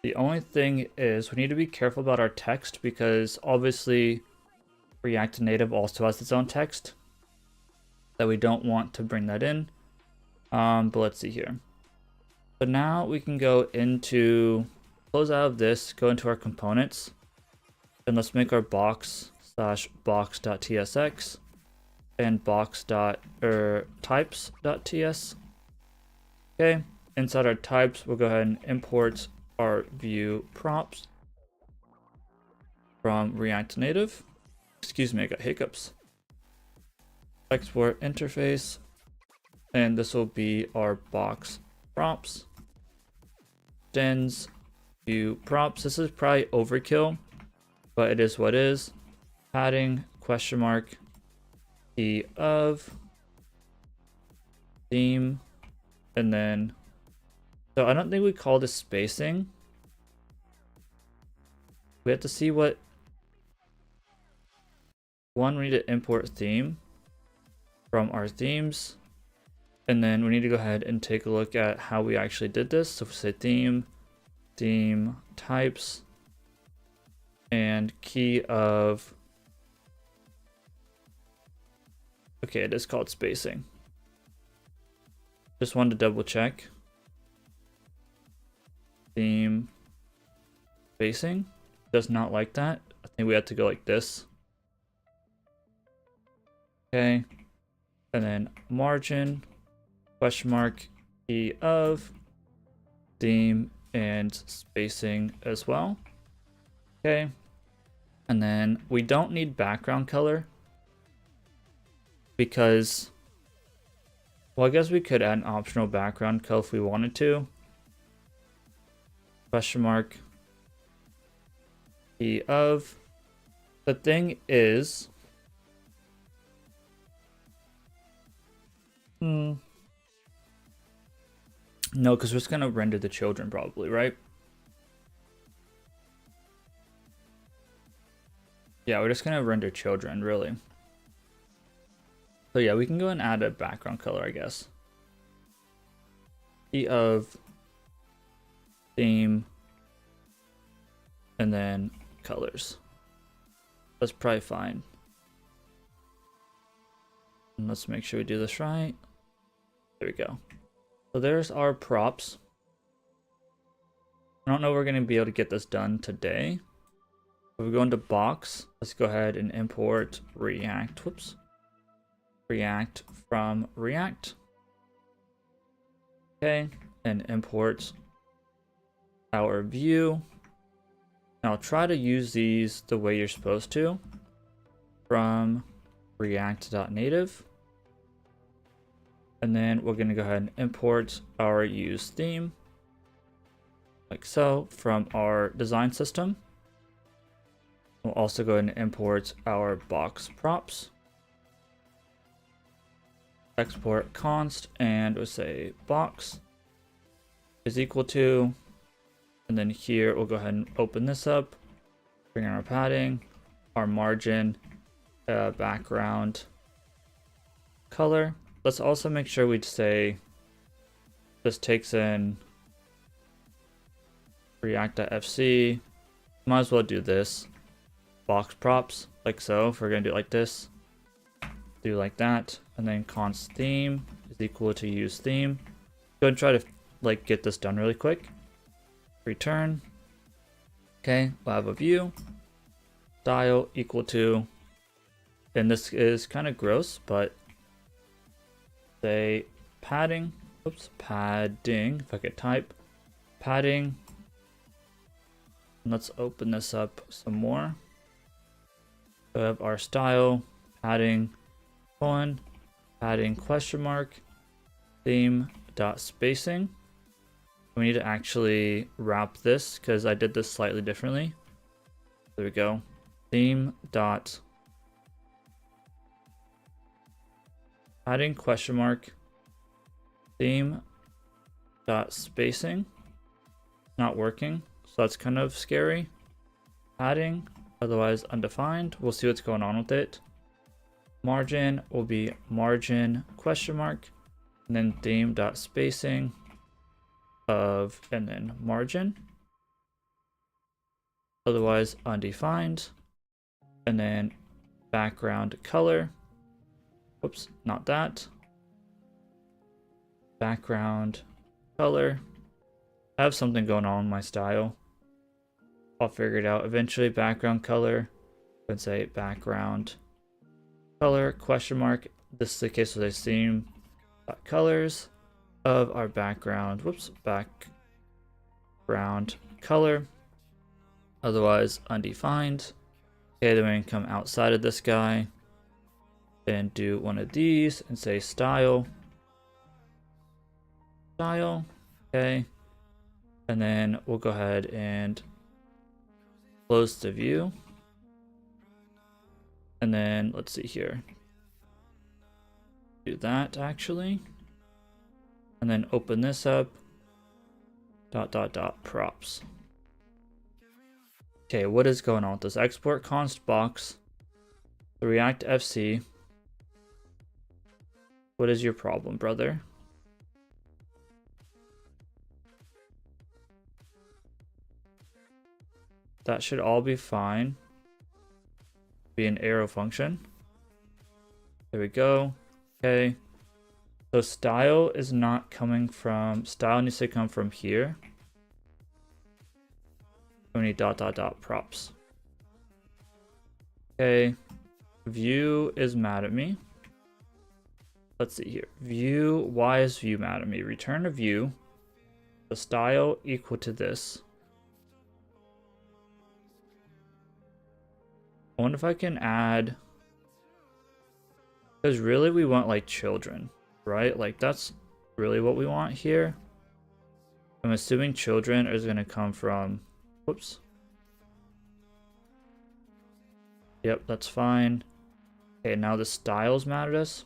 The only thing is we need to be careful about our text because obviously React Native also has its own text that we don't want to bring that in. But let's see here. So now we can go into, close out of this, go into our components, and let's make our box/box.tsx and box.types.ts. Okay, inside our types, we'll go ahead and import our view props from React Native. Excuse me, I got hiccups. Export interface, and this will be our box props. Extends view props. This is probably overkill, but it is what it is. Padding, question mark, key of, theme, and then, so I don't think we call this spacing. We have to see what, one, we need to import theme from our themes, and then we need to go ahead and take a look at how we actually did this. So if we say theme types, and key of, okay, it is called spacing. Just wanted to double check. Theme spacing does not like that. I think we have to go like this. Okay, and then margin, question mark, key of, theme, and spacing as well. Okay, and then we don't need background color because, well, I guess we could add an optional background color if we wanted to. Question mark, key of. The thing is, no, because we're just gonna render the children probably, right? Yeah, we're just gonna render children, really. So yeah, we can go and add a background color, I guess. Key of, theme, and then colors. That's probably fine. And let's make sure we do this right. There we go. So there's our props. I don't know if we're going to be able to get this done today. If we go into box, let's go ahead and import React. Whoops. React from React. Okay, and import our view. Now try to use these the way you're supposed to from react.native. And then we're going to go ahead and import our use theme like so from our design system. We'll also go ahead and import our box props. Export const, and we'll say box is equal to, and then here we'll go ahead and open this up bring in our padding, our margin, background color. Let's also make sure we say this takes in react.fc. Might as well do this. Box props, like so. If we're gonna do it like this, do like that, and then const theme is equal to use theme. Go and try to like get this done really quick. Return. Okay, we'll have a view. Style equal to, and this is kind of gross, but say padding. Oops, padding. If I could type padding. Let's open this up some more. We have our style, padding, colon, padding question mark, theme dot spacing. We need to actually wrap this because I did this slightly differently. There we go. Theme dot padding question mark, theme dot spacing. Not working, so that's kind of scary. Padding, otherwise undefined. We'll see what's going on with it. Margin will be margin question mark, and then theme dot spacing of, and then margin, otherwise undefined, and then background color. Whoops, not that. Background color. I have something going on with my style. I'll figure it out eventually. Background color. And say background color question mark. This is the case with a theme colors of our background. Whoops, background color. Otherwise undefined. Okay, then we can come outside of this guy and do one of these and say style. Style. Okay. And then we'll go ahead and close the view. And then let's see here. Do that actually. And then open this up. Props. Okay, what is going on with this? Export const box. The React FC. What is your problem, brother? That should all be fine. Be an arrow function. There we go. Okay. So style is not coming from, style needs to come from here. We need props. Okay. View is mad at me. Let's see here. View, why is view mad at me? Return a view. The style equal to this. I wonder if I can add, because really we want like children, right? Like that's really what we want here. I'm assuming children is going to come from, whoops. Yep, that's fine. Okay, now the styles matter to us.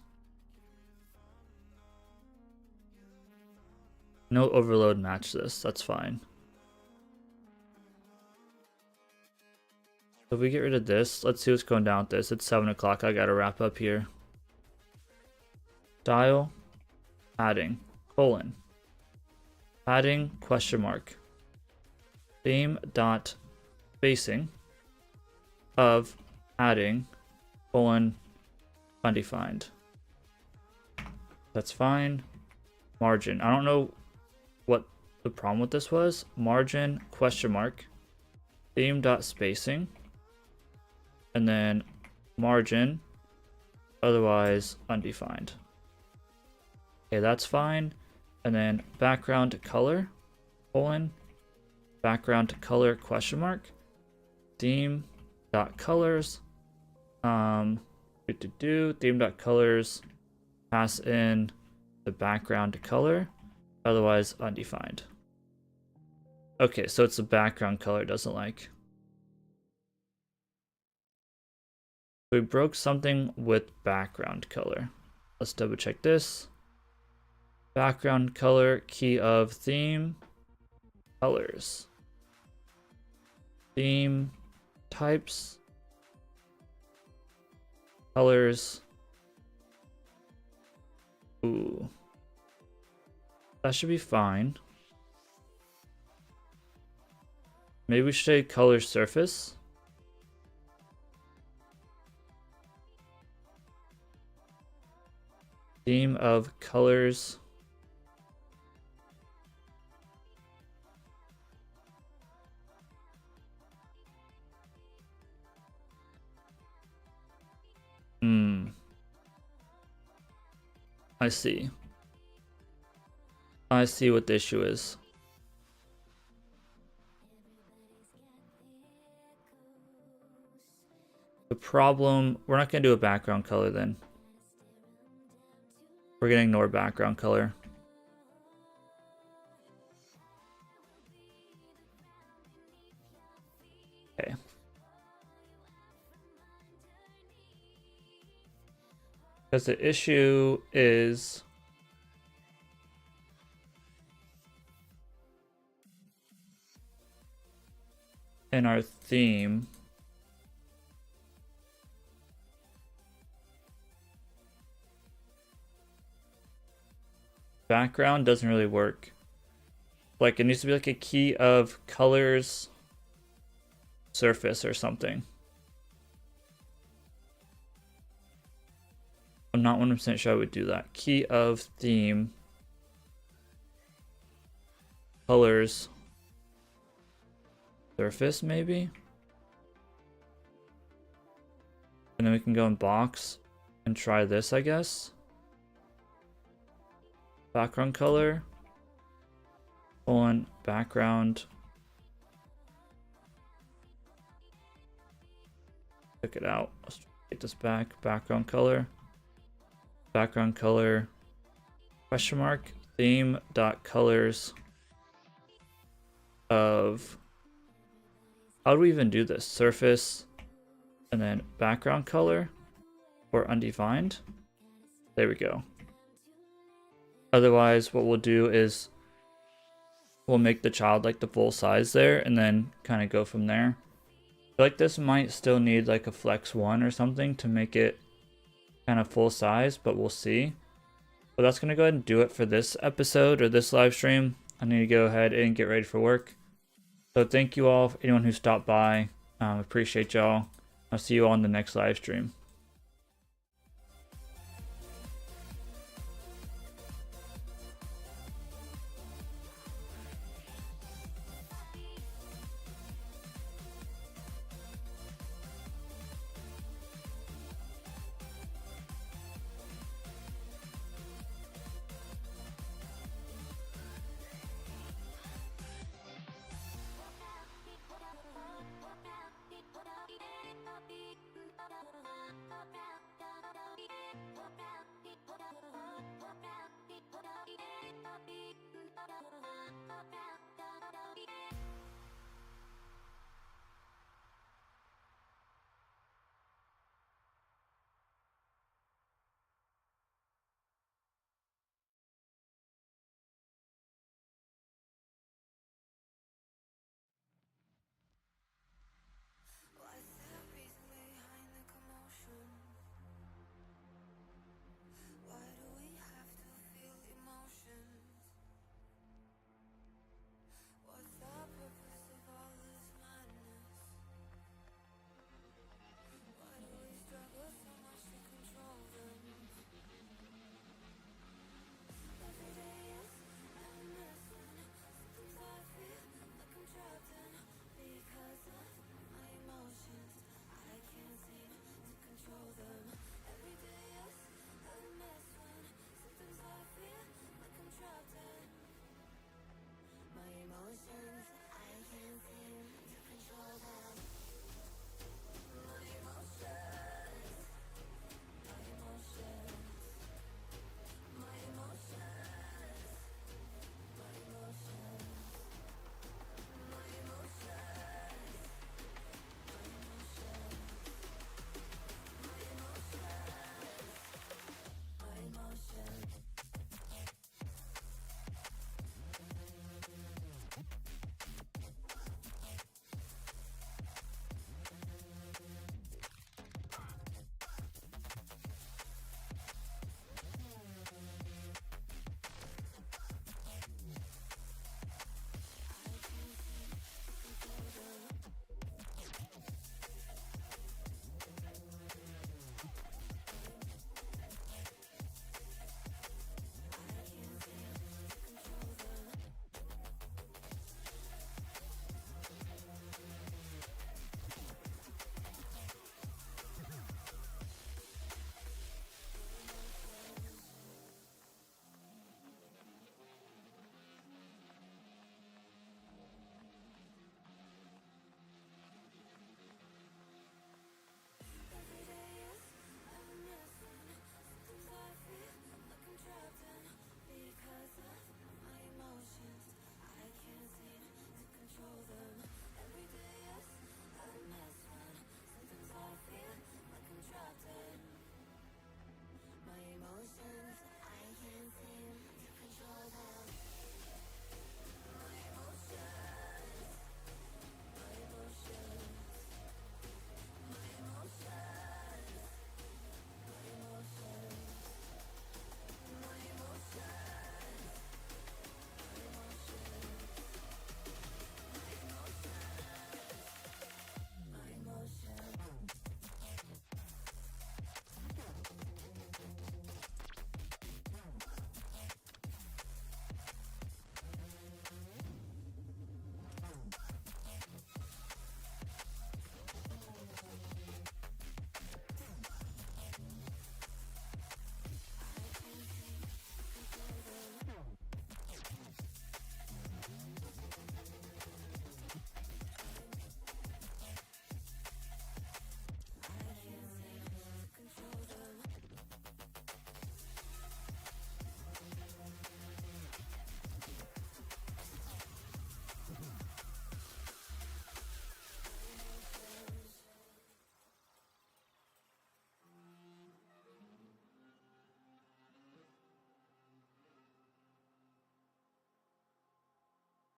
No overload match this, that's fine. So if we get rid of this, let's see what's going down with this. It's 7 o'clock. I gotta wrap up here. Style, padding, colon, padding, question mark, theme dot spacing of padding, colon, undefined. That's fine. Margin. I don't know what the problem with this was. Margin, question mark, theme dot spacing. And then margin, otherwise undefined. Okay, that's fine. And then background color, colon, background color question mark, theme dot colors, theme dot colors, pass in the background color, otherwise undefined. Okay, so it's the background color it doesn't like. We broke something with background color. Let's double check this. Background color, key of theme, colors. Theme types, colors. Ooh, that should be fine. Maybe we should say color surface. Theme of colors. I see. I see what the issue is. The problem, we're not going to do a background color then. We're going to ignore background color. Okay. Because the issue is in our theme. Background doesn't really work. Like it needs to be like a key of colors surface or something. I'm not 100% sure I would do that. Key of theme colors surface maybe. And then we can go in box and try this, I guess. Background color. On background. Check it out. Let's get this back. Background color. Background color. Question mark. Theme dot colors of. How do we even do this? Surface. And then background color. Or undefined. There we go. Otherwise, what we'll do is we'll make the child like the full size there and then kind of go from there. I feel like this might still need like a flex 1 or something to make it kind of full size, but we'll see. But that's going to go ahead and do it for this episode or this live stream. I need to go ahead and get ready for work. So thank you all, anyone who stopped by. Appreciate y'all. I'll see you all on the next live stream.